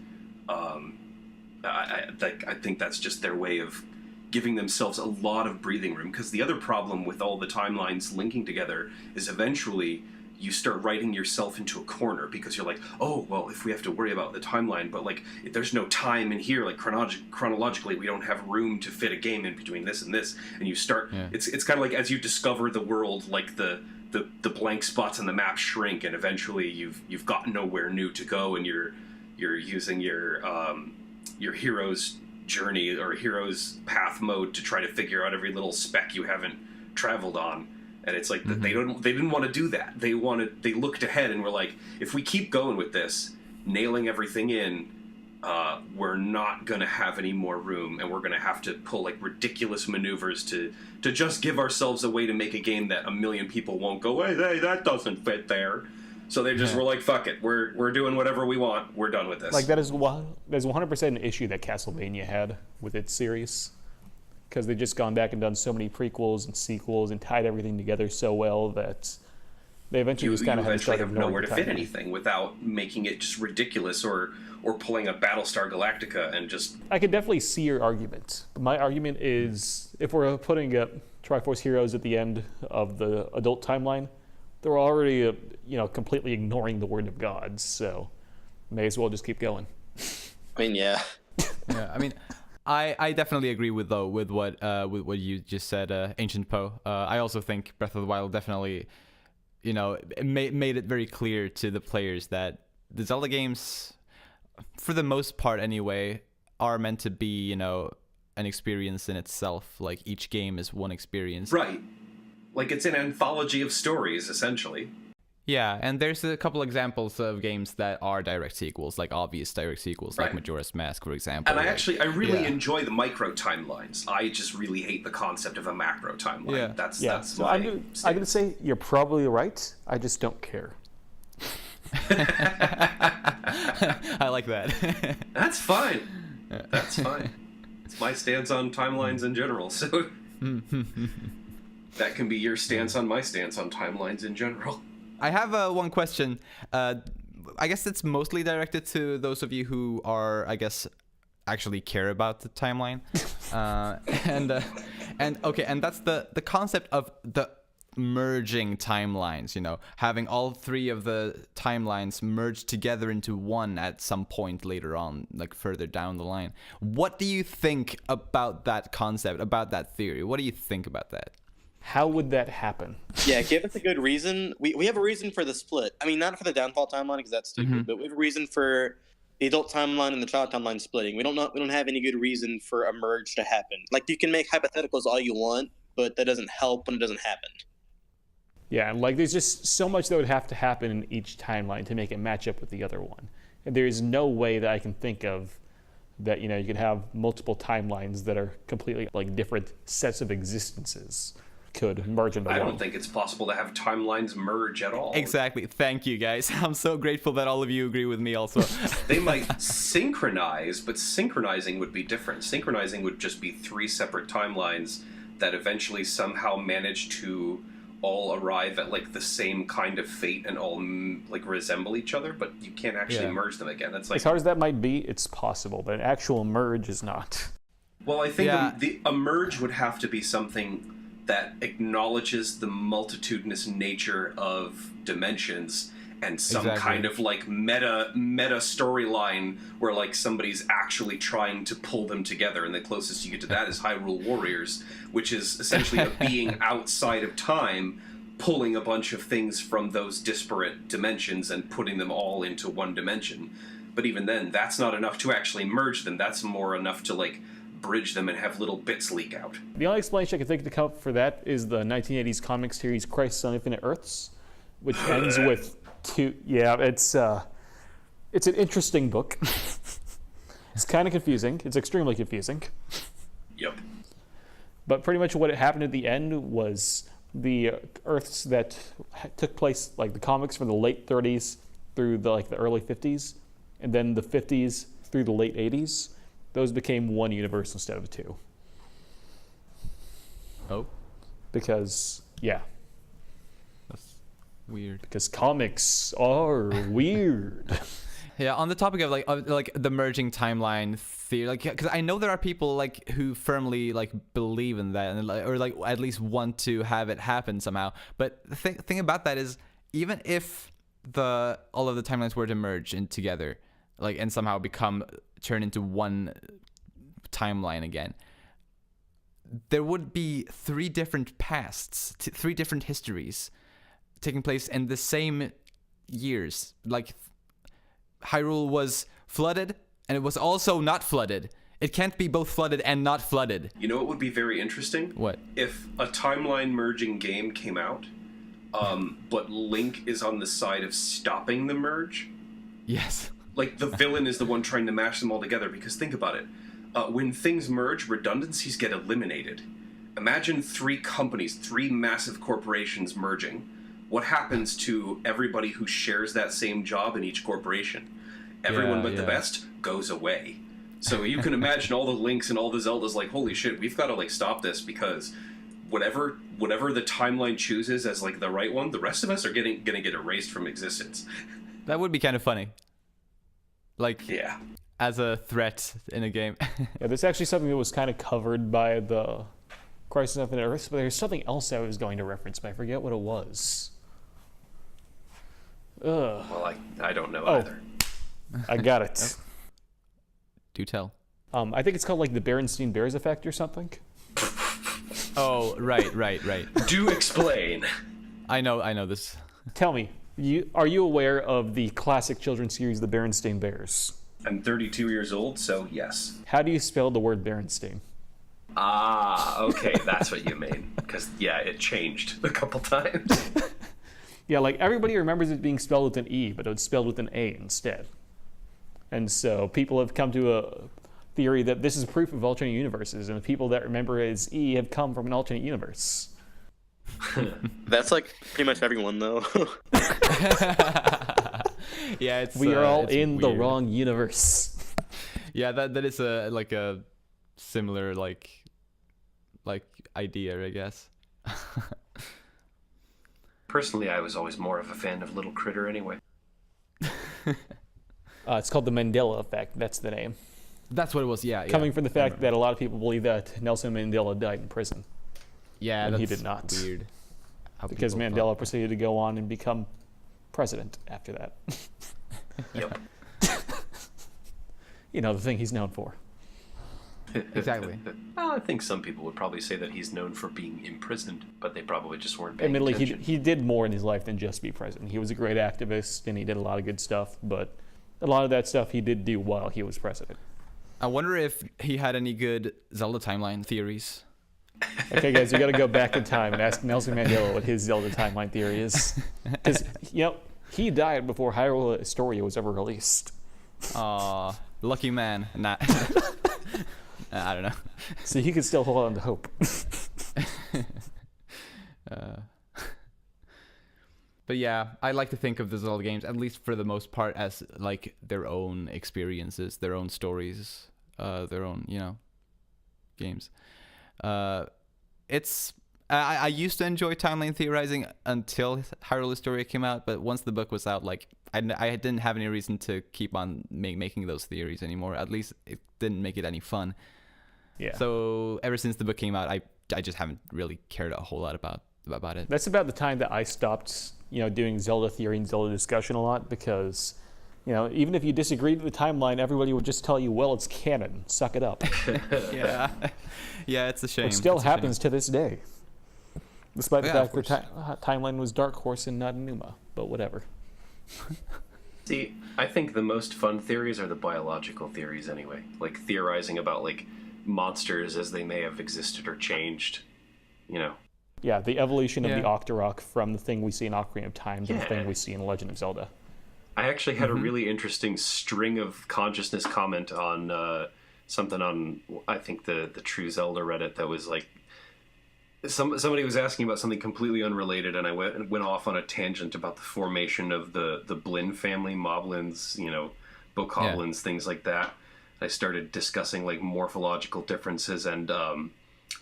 I think that's just their way of giving themselves a lot of breathing room, because the other problem with all the timelines linking together is eventually you start writing yourself into a corner, because you're like, oh, well, if we have to worry about the timeline, but like if there's no time in here, like chronologically we don't have room to fit a game in between this and this, and you start it's kind of like as you discover the world, like the blank spots on the map shrink, and eventually you've got nowhere new to go, and you're using your hero's journey or hero's path mode to try to figure out every little speck you haven't traveled on. And it's like they didn't want to do that. They looked ahead and were like, if we keep going with this, nailing everything in, we're not gonna have any more room, and we're gonna have to pull like ridiculous maneuvers to just give ourselves a way to make a game that a million people won't go, hey, that doesn't fit there. So they just were like, fuck it, we're doing whatever we want, we're done with this. Like, there's 100% an issue that Castlevania had with its series, because they've just gone back and done so many prequels and sequels and tied everything together so well that they eventually just kind of have nowhere to fit anything without making it just ridiculous or pulling a Battlestar Galactica and just... I could definitely see your argument. My argument is, if we're putting up Triforce Heroes at the end of the adult timeline, they're already, completely ignoring the word of God, so may as well just keep going. I mean, yeah. Yeah, I mean, I definitely agree with what you just said, AncientPoe. I also think Breath of the Wild definitely, made it very clear to the players that the Zelda games, for the most part anyway, are meant to be, an experience in itself. Like, each game is one experience. Right. Like, it's an anthology of stories, essentially. Yeah, and there's a couple examples of games that are direct sequels, like obvious direct sequels, like Right. Majora's Mask, for example. And I really yeah. enjoy the micro timelines. I just really hate the concept of a macro timeline. Yeah. That's So my I'm going to say you're probably right. I just don't care. I like that. That's fine. That's fine. It's my stance on timelines in general. So that can be your stance on my stance on timelines in general. I have one question. I guess it's mostly directed to those of you who are, I guess, actually care about the timeline. And that's the concept of the merging timelines, you know, having all three of the timelines merged together into one at some point later on, like further down the line. What do you think about that concept, about that theory? What do you think about that? How would that happen? Yeah, give us a good reason. We have a reason for the split. I mean, not for the downfall timeline because that's stupid, but we have a reason for the adult timeline and the child timeline splitting. We don't have any good reason for a merge to happen. Like, you can make hypotheticals all you want, but that doesn't help when it doesn't happen. Yeah, like there's just so much that would have to happen in each timeline to make it match up with the other one. And there's no way that I can think of that, you know, you could have multiple timelines that are completely like different sets of existences could merge into one. I don't think it's possible to have timelines merge at all. Exactly. Thank you, guys. I'm so grateful that all of you agree with me also. They might synchronize, but synchronizing would be different. Synchronizing would just be three separate timelines that eventually somehow manage to all arrive at like the same kind of fate and all like resemble each other, but you can't actually merge them again. That's like, as hard as that might be, it's possible, but an actual merge is not. well, I think a merge would have to be something that acknowledges the multitudinous nature of dimensions and some kind of like meta storyline where like somebody's actually trying to pull them together, and the closest you get to that is Hyrule Warriors, which is essentially a being outside of time pulling a bunch of things from those disparate dimensions and putting them all into one dimension. But even then, that's not enough to actually merge them. That's more enough to like bridge them and have little bits leak out. The only explanation I can think to come up for that is the 1980s comic series Crisis on Infinite Earths, which ends with two. Yeah, it's an interesting book. It's kind of confusing. It's extremely confusing. Yep. But pretty much what happened at the end was the Earths that took place, like the comics from the late 30s through the early 50s, and then the 50s through the late 80s. Those became one universe instead of two. Oh, because yeah, that's weird. because comics are weird. Yeah, on the topic of like the merging timeline theory, like, because I know there are people like who firmly like believe in that, and or like at least want to have it happen somehow. But the thing about that is, even if all of the timelines were to merge in together, like, and somehow turn into one timeline again, there would be three different pasts, three different histories taking place in the same years. Like, Hyrule was flooded, and it was also not flooded. It can't be both flooded and not flooded. You know what would be very interesting? What? If a timeline merging game came out, but Link is on the side of stopping the merge. Yes. Like, the villain is the one trying to mash them all together, because think about it. When things merge, redundancies get eliminated. Imagine three companies, three massive corporations merging. What happens to everybody who shares that same job in each corporation? Everyone but the best goes away. So you can imagine all the Links and all the Zeldas like, holy shit, we've got to like stop this, because whatever the timeline chooses as like the right one, the rest of us are gonna get erased from existence. That would be kind of funny. Like, Yeah. as a threat in a game. Yeah, this is actually something that was kind of covered by the Crisis on Infinite Earths, but there's something else I was going to reference, but I forget what it was. Ugh. Well, I don't know either. I got it. Do tell. I think it's called like the Berenstein Bears effect or something. Oh, right. Do explain. I know this. Tell me, are you aware of the classic children's series, the Berenstain Bears? I'm 32 years old, so yes. How do you spell the word Berenstain? Ah, okay, that's what you mean. Because, yeah, it changed a couple times. Yeah, like everybody remembers it being spelled with an E, but it was spelled with an A instead. And so people have come to a theory that this is proof of alternate universes, and the people that remember it as E have come from an alternate universe. That's like pretty much everyone, though. Yeah, it's We are all it's in the weird. wrong universe. Yeah, that is a similar like idea, I guess. Personally, I was always more of a fan of Little Critter anyway. It's called the Mandela Effect. That's the name. That's what it was. Yeah, Coming from the fact that a lot of people believe that Nelson Mandela died in prison. yeah, and that's he did not. Weird. How Because people Mandela proceeded to go on and become president after that. Yep. You know, the thing he's known for. Exactly. Well, I think some people would probably say that he's known for being imprisoned, but they probably just weren't paying Admittedly, attention. he did more in his life than just be president. He was a great activist, and he did a lot of good stuff, but a lot of that stuff he did do while he was president. I wonder if he had any good Zelda timeline theories. Okay, guys, we got to go back in time and ask Nelson Mandela what his Zelda timeline theory is. Because, he died before Hyrule Historia was ever released. Aw, lucky man. Nah. I don't know. So he could still hold on to hope. But yeah, I like to think of the Zelda games, at least for the most part, as like their own experiences, their own stories, their own, games. I used to enjoy timeline theorizing until Hyrule Historia came out, but once the book was out, like I didn't have any reason to keep on making those theories anymore. At least it didn't make it any fun. Yeah. So ever since the book came out, I just haven't really cared a whole lot about it. That's about the time that I stopped, doing Zelda theory and Zelda discussion a lot because, even if you disagreed with the timeline, everybody would just tell you, well, it's canon. Suck it up. Yeah. Yeah, it's a shame. It still It's a shame. happens to this day. Despite the Yeah, fact of the timeline was Dark Horse and not Enuma, but whatever. See, I think the most fun theories are the biological theories anyway. Like theorizing about like monsters as they may have existed or changed, Yeah, the evolution of Yeah. the Octorok from the thing we see in Ocarina of Time to the Yeah. thing we see in Legend of Zelda. I actually had a really interesting string of consciousness comment on something on, I think, the True Zelda Reddit that was like, somebody was asking about something completely unrelated, and I went off on a tangent about the formation of the Blinn family, Moblins, Bokoblins, things like that. I started discussing like morphological differences and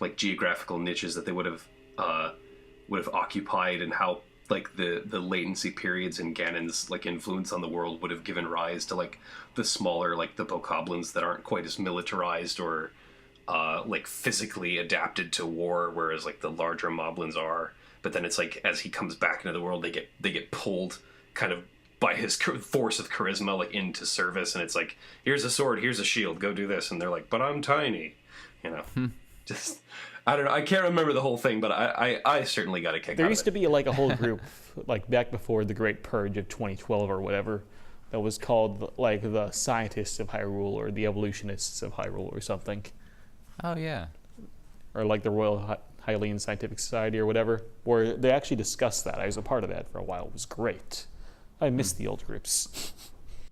like geographical niches that they would have occupied, and how like the latency periods in Ganon's like influence on the world would have given rise to like the smaller, like the Bokoblins that aren't quite as militarized or like physically adapted to war, whereas like the larger Moblins are. But then it's like as he comes back into the world, they get pulled kind of by his force of charisma like into service, and it's like, here's a sword, here's a shield, go do this, and they're like, but I'm tiny, just. I don't know. I can't remember the whole thing, but I certainly got a kick out of it. There used to be like a whole group, like back before the Great Purge of 2012 or whatever, that was called like the Scientists of Hyrule or the Evolutionists of Hyrule or something. Oh yeah. Or like the Royal Hylian Scientific Society or whatever, where they actually discussed that. I was a part of that for a while. It was great. I miss the old groups.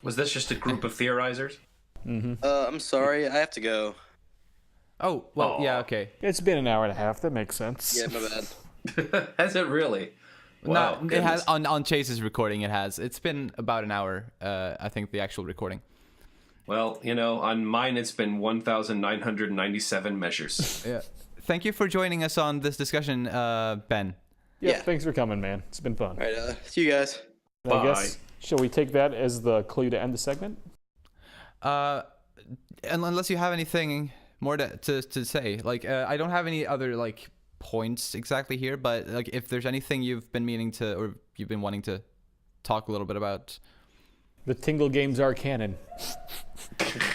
Was this just a group of theorizers? I'm sorry, I have to go. Oh well, Aw. yeah, okay. It's been an hour and a half. That makes sense. Yeah, my bad. Has it really? Wow, No, it has on Chase's recording. It has. It's been about an hour. I think the actual recording. Well, on mine it's been 1,997 measures. Yeah. Thank you for joining us on this discussion, Ben. Yeah, Yeah. thanks for coming, man. It's been fun. All right, see you guys. I guess, shall we take that as the clue to end the segment? And unless you have anything more to say, like I don't have any other like points exactly here, but like if there's anything you've been meaning to or you've been wanting to talk a little bit about. The Tingle games are canon.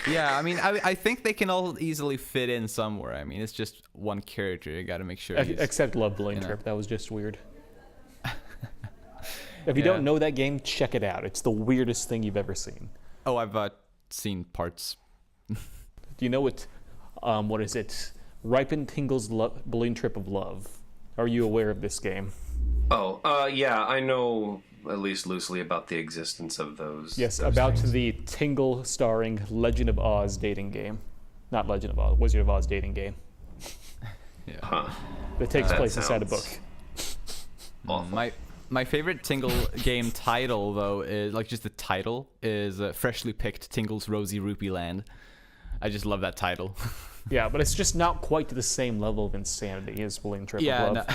Yeah, I mean, I think they can all easily fit in somewhere. I mean, it's just one character. You got to make sure. Except Love Balloon Trip. That was just weird. If you don't know that game, check it out. It's the weirdest thing you've ever seen. Oh, I've seen parts. Do you know what is it? Ripen Tingle's Balloon Trip of Love. Are you aware of this game? Yeah, I know at least loosely about the existence of those. Yes, those about things. the Tingle starring Legend of Oz dating game. Not Legend of Oz, Wizard of Oz dating game. Huh. That takes That place inside a book. sounds awful. My favorite Tingle game title, though, is like just the title is Freshly Picked Tingle's Rosy Rupee Land. I just love that title. Yeah, but it's just not quite to the same level of insanity as William Triple Glove.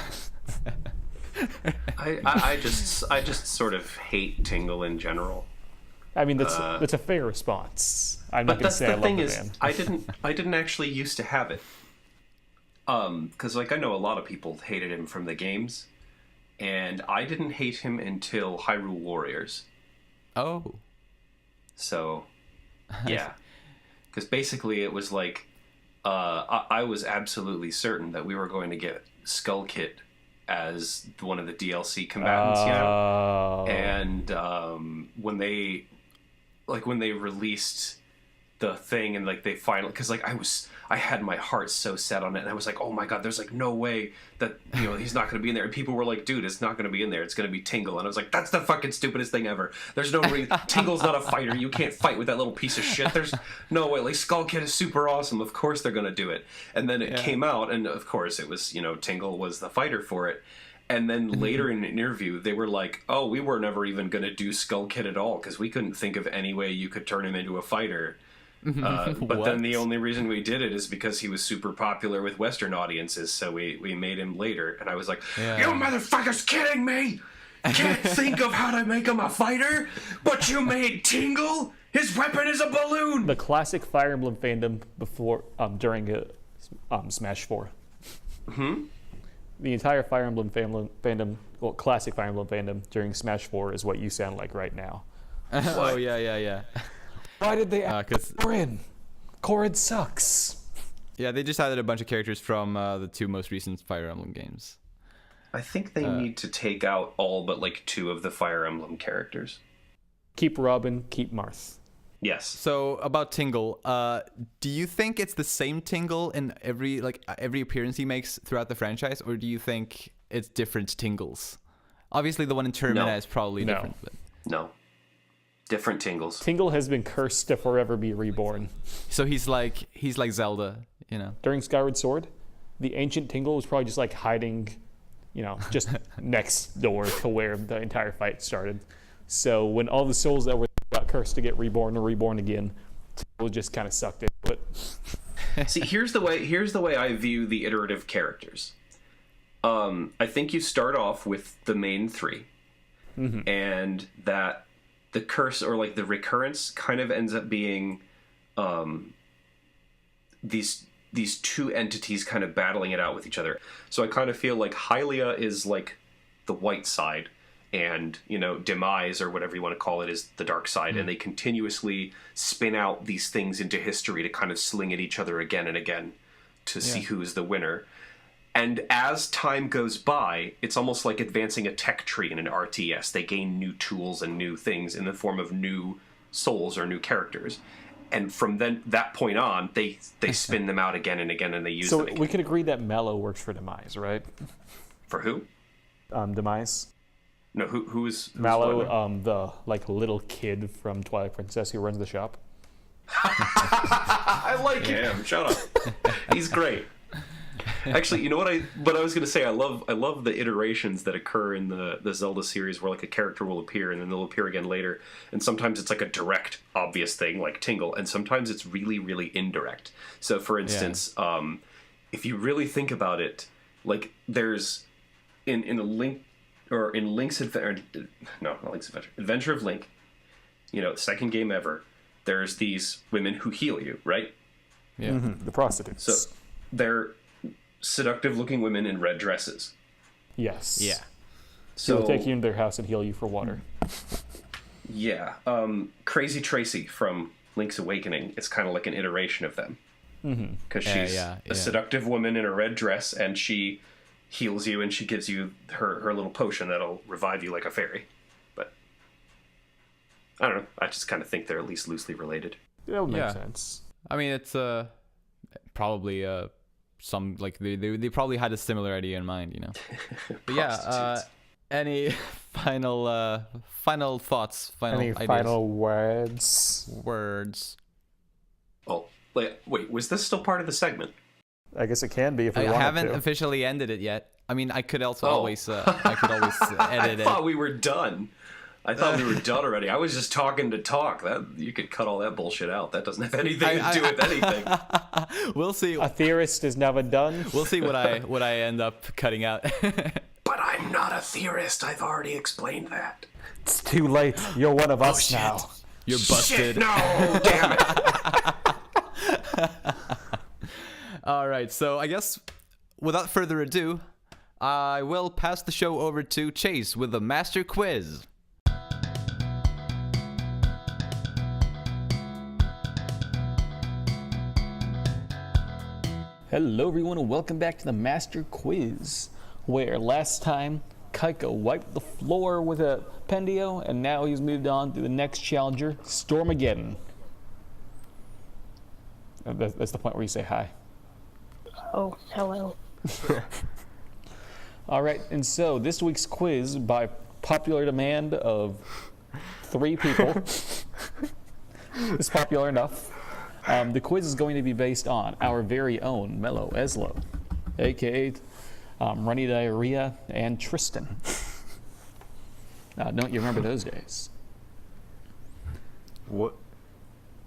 I just sort of hate Tingle in general. I mean, that's a fair response. I'm not But going to that's say the I love thing the is, band. I didn't actually used to have it. Because like I know a lot of people hated him from the games, and I didn't hate him until Hyrule Warriors. Oh. So, yeah, because basically it was like I was absolutely certain that we were going to get Skull Kid as one of the DLC combatants, you know. And when they released the thing and like they finally, because like I had my heart so set on it, and I was like, oh my god, there's like no way that, you know, he's not going to be in there. And people were like, dude, it's not going to be in there, it's going to be Tingle. And I was like, that's the fucking stupidest thing ever. There's no reason. Tingle's not a fighter. You can't fight with that little piece of shit. There's no way. Like, Skull Kid is super awesome, of course they're going to do it. And then it came out, and of course it was, you know, Tingle was the fighter for it. And then later in an interview, they were like, oh, we were never even going to do Skull Kid at all because we couldn't think of any way you could turn him into a fighter. But then the only reason we did it is because he was super popular with Western audiences, so we made him later. And I was like, you motherfuckers kidding me? Can't think of how to make him a fighter, but you made Tingle? His weapon is a balloon! The classic Fire Emblem fandom before, during Smash 4. The entire Fire Emblem fandom, well, classic Fire Emblem fandom during Smash 4 is what you sound like right now. Oh, yeah. Why did they add 'cause- Corrin? Corrin sucks. Yeah, they just added a bunch of characters from the two most recent Fire Emblem games. I think they need to take out all but like 2 of the Fire Emblem characters. Keep Robin, keep Marth. Yes. So about Tingle, do you think it's the same Tingle in every appearance he makes throughout the franchise, or do you think it's different Tingles? Obviously, the one in Termina No. is probably No. different. But... No. Different Tingles. Tingle has been cursed to forever be reborn. So he's like Zelda, you know. During Skyward Sword, the ancient Tingle was probably just like hiding, you know, just next door to where the entire fight started. So when all the souls that were got cursed to get reborn or reborn again, Tingle just kind of sucked into it. See, here's the way I view the iterative characters. I think you start off with the main 3, and that the curse or like the recurrence kind of ends up being these 2 entities kind of battling it out with each other. So I kind of feel like Hylia is like the white side, and, you know, Demise, or whatever you want to call it, is the dark side, and they continuously spin out these things into history to kind of sling at each other again and again to see who is the winner. And as time goes by, it's almost like advancing a tech tree in an RTS. They gain new tools and new things in the form of new souls or new characters. And from that point on, they spin them out again and again, and they use them So again. we could agree that Mallow works for Demise, right? For who? Demise. No, who is Mallow, the like little kid from Twilight Princess who runs the shop. I like him. Shut up. He's great. Actually, you know what I was going to say? I love the iterations that occur in the Zelda series where like a character will appear and then they'll appear again later. And sometimes it's like a direct, obvious thing like Tingle, and sometimes it's really, really indirect. So for instance, if you really think about it, like there's in a Link or in Link's Adventure, no, not Link's Adventure, Adventure of Link, you know, second game ever, there's these women who heal you, right? Yeah. The prostitutes. So they're seductive looking women in red dresses. Yes. Yeah. So So they'll take you into their house and heal you for water. yeah, Crazy Tracy from Link's Awakening is kind of like an iteration of them, because she's a seductive woman in a red dress, and she heals you and she gives you her little potion that'll revive you like a fairy. But I don't know, I just kind of think they're at least loosely related. That would make Yeah. sense. I mean, it's probably some like they probably had a similar idea in mind, you know. But yeah, Any final thoughts? Any ideas? final words? Words. Oh, wait, was this still part of the segment? I guess it can be if we I wanted haven't to. officially ended it yet. I mean, I could also Oh. always edit I it. thought we were done. I thought we were done already. I was just talking to talk. That you could cut all that bullshit out. That doesn't have anything to do with anything. We'll see. A theorist is never done. We'll see what I end up cutting out. But I'm not a theorist. I've already explained that. It's too late. You're one of us shit. now. You're busted. Shit, no, damn it. All right, so I guess without further ado, I will pass the show over to Chase with the Master Quiz. Hello everyone and welcome back to the Master Quiz, where last time Keiko wiped the floor with a Pendio, and now he's moved on to the next challenger, Stormageden. That's the point where you say hi. Oh, hello. Alright, and so this week's quiz, by popular demand of 3 people, is popular enough. The quiz is going to be based on our very own Mellow Eslo, aka Runny Diarrhea and Tristan. Don't you remember those days? What?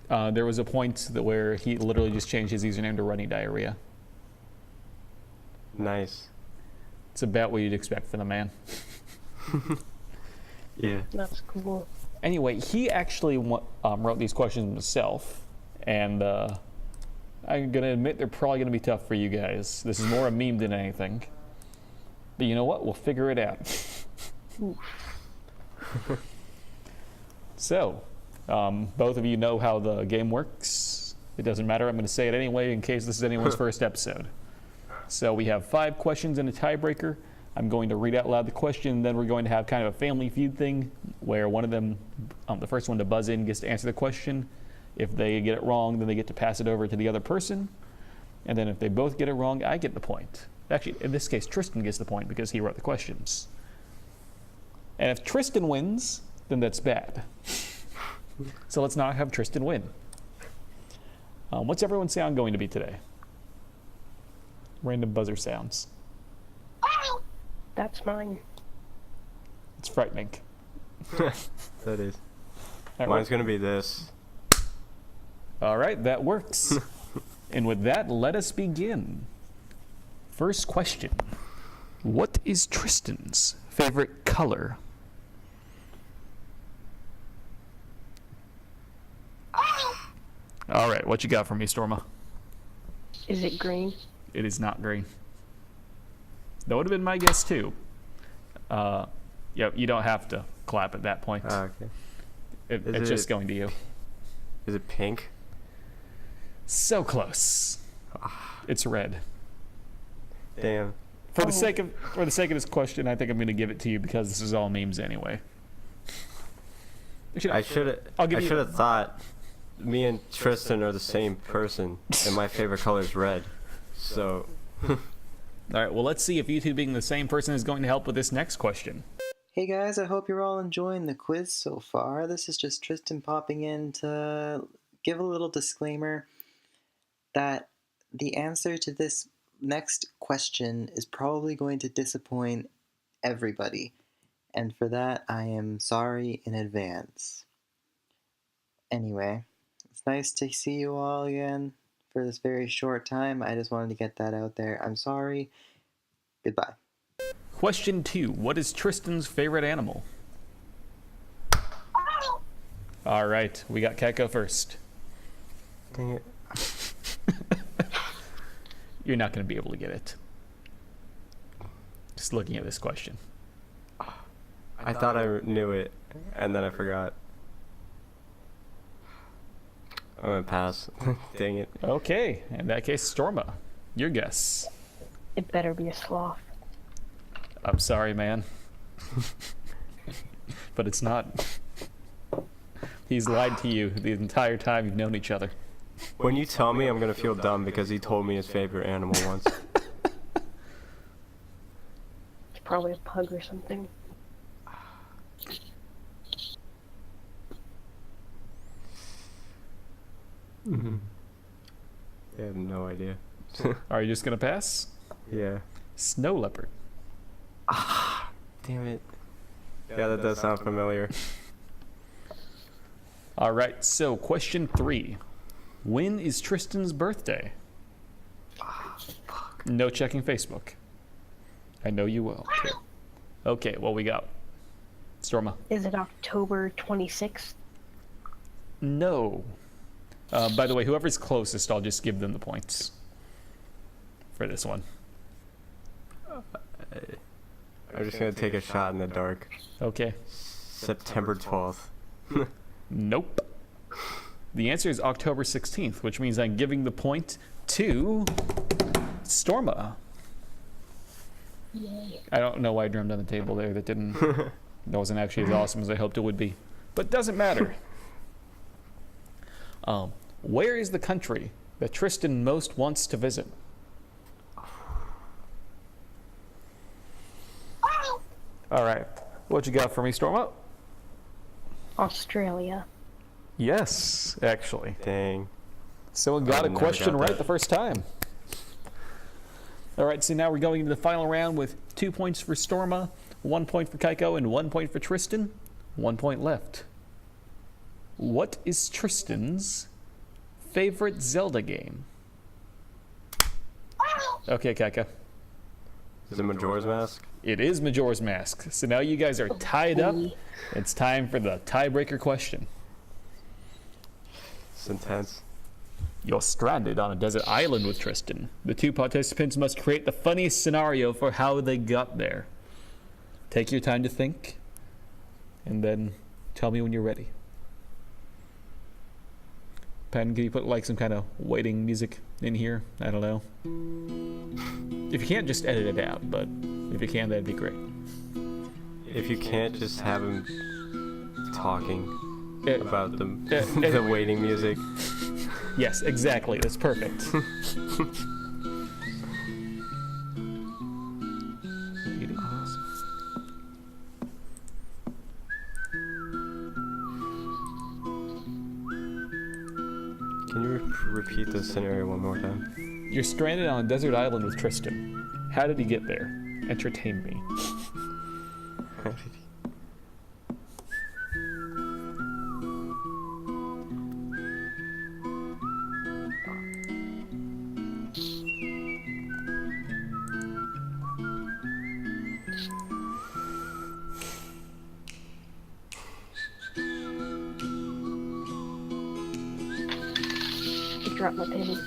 There was a point where he literally just changed his username to Runny Diarrhea. Nice. It's about what you'd expect from the man. Yeah. That's cool. Anyway, he actually wrote these questions himself, and I'm gonna admit they're probably gonna be tough for you guys. This is more a meme than anything. But you know what? We'll figure it out. So, both of you know how the game works. It doesn't matter. I'm gonna say it anyway in case this is anyone's first episode. So we have 5 questions and a tiebreaker. I'm going to read out loud the question, then we're going to have kind of a family feud thing where one of them, the first one to buzz in, gets to answer the question. If they get it wrong, then they get to pass it over to the other person. And then if they both get it wrong, I get the point. Actually, in this case, Tristan gets the point because he wrote the questions. And if Tristan wins, then that's bad. So let's not have Tristan win. What's everyone's sound going to be today? Random buzzer sounds. That's mine. It's frightening. That is. All Mine's right. gonna be this. All right, that works. And with that, let us begin. First question. What is Tristan's favorite color? All right, what you got for me, Storma? Is it green? It is not green. That would have been my guess, too. Yep, you don't have to clap at that point. Okay. It's just going to you. Is it pink? So close. It's red. Damn. For the sake of this question, I think I'm going to give it to you because this is all memes anyway. I should I'll give you- have thought me and Tristan are the same person, and my favorite color is red. So, All right, well, let's see if you two being the same person is going to help with this next question. Hey guys, I hope you're all enjoying the quiz so far. This is just Tristan popping in to give a little disclaimer that the answer to this next question is probably going to disappoint everybody. And for that, I am sorry in advance. Anyway, it's nice to see you all again for this very short time. I just wanted to get that out there. I'm sorry. Goodbye. Question 2. What is Tristan's favorite animal? All right, we got Keiko first. dang it. You're not going to be able to get it. Just looking at this question. I thought I knew it, and then I forgot. I'm gonna pass. Dang it. Okay, in that case, Storma, your guess. It better be a sloth. I'm sorry, man. But it's not. He's lied to you the entire time you've known each other. When you tell me, I'm gonna feel dumb because he told me his favorite animal once. It's probably a pug or something. I have no idea. Are you just gonna pass? Yeah. Snow leopard. Damn it. Yeah, that does sound familiar. All right, so question 3. When is Tristan's birthday? No checking Facebook. I know you will, too. Okay, what we got? Storma. Is it October 26th? No. By the way, whoever's closest, I'll just give them the points for this one. I'm just gonna take a shot in the dark. Okay. September 12th. Nope. The answer is October 16th, which means I'm giving the point to Storma. Yay. I don't know why I drummed on the table there. That wasn't actually as awesome as I hoped it would be. But doesn't matter. Where is the country that Tristan most wants to visit? All right. What you got for me, Storma? Australia. Yes, actually. Dang. Someone got a never question got right that. the first time. All right, so now we're going into the final round with 2 points for Storma, 1 point for Keiko, and 1 point for Tristan. 1 point left. What is Tristan's favorite Zelda game? Okay, Keiko. Is it Majora's Mask? It is Majora's Mask. So now you guys are tied up. It's time for the tiebreaker question. It's intense. You're stranded on a desert island with Tristan. The 2 participants must create the funniest scenario for how they got there. Take your time to think, and then tell me when you're ready. Pen, can you put like some kind of waiting music in here? I don't know. If you can't, just edit it out, but if you can, that'd be great. If you can't, just have him talking Eh, about the waiting music. Yes, exactly. That's perfect. Can you repeat the scenario one more time? You're stranded on a desert island with Tristan. How did he get there? Entertain me. I dropped my penny.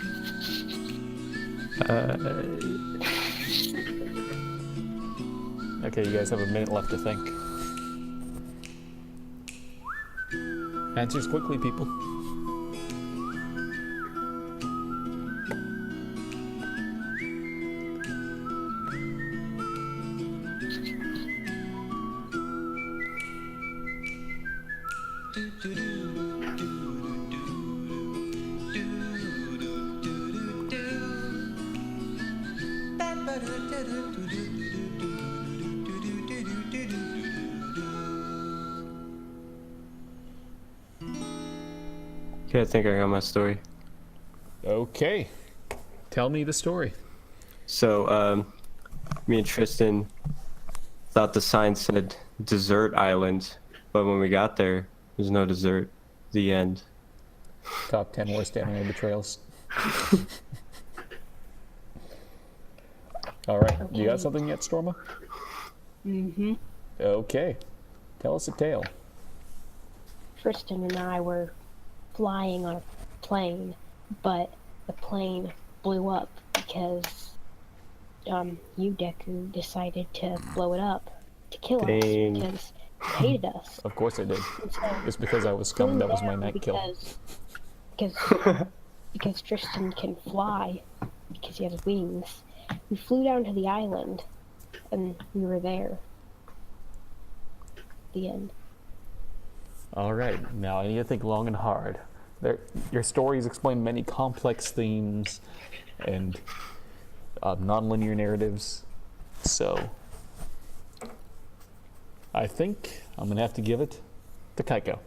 Okay, you guys have a minute left to think. Answers quickly, people. Okay, I think I got my story. Okay. Tell me the story. So, me and Tristan thought the sign said Desert Island, but when we got there, there's no dessert. The end. Top 10 worst anime betrayals. All right. You got something yet, Storma? Mm-hmm. Okay. Tell us a tale. Tristan and I were flying on a plane, but the plane blew up because you, Deku, decided to blow it up to kill Dang. us because he hated us. Of course I did. And so, It's because I was scum. That was my night kill. Because Tristan can fly because he has wings. We flew down to the island, and we were there. The end. All right. Now I need to think long and hard. Your stories explain many complex themes and non-linear narratives. So I think I'm gonna have to give it to Keiko.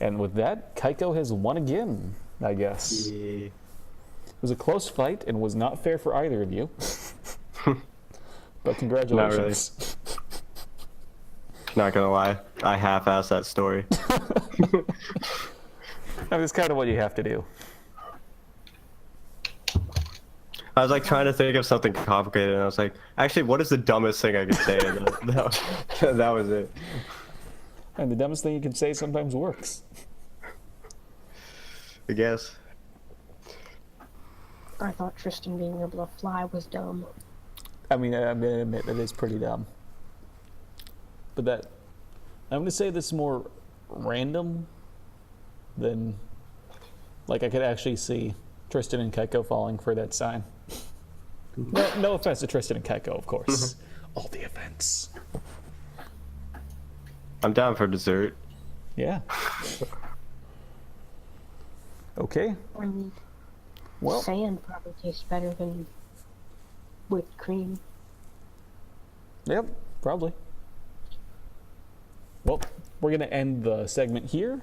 And with that, Keiko has won again, I guess. Yeah. It was a close fight and was not fair for either of you. But congratulations. Not gonna lie, I half-assed that story. That's kind of what you have to do. I was like trying to think of something complicated, and I was like, actually, what is the dumbest thing I could say? And that was it. And the dumbest thing you can say sometimes works. I guess. I thought Tristan being able to fly was dumb. I mean, I'm going to admit that is pretty dumb. But that, I'm going to say this is more random than, like, I could actually see Tristan and Keiko falling for that sign. No offense to Tristan and Keiko, of course. All the offense. I'm down for dessert. Yeah. Okay. I mean, Well, sand probably tastes better than whipped cream. yep, probably. Well, we're going to end the segment here.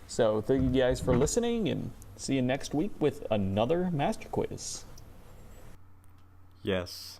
So thank you guys for listening, and see you next week with another Master Quiz. Yes.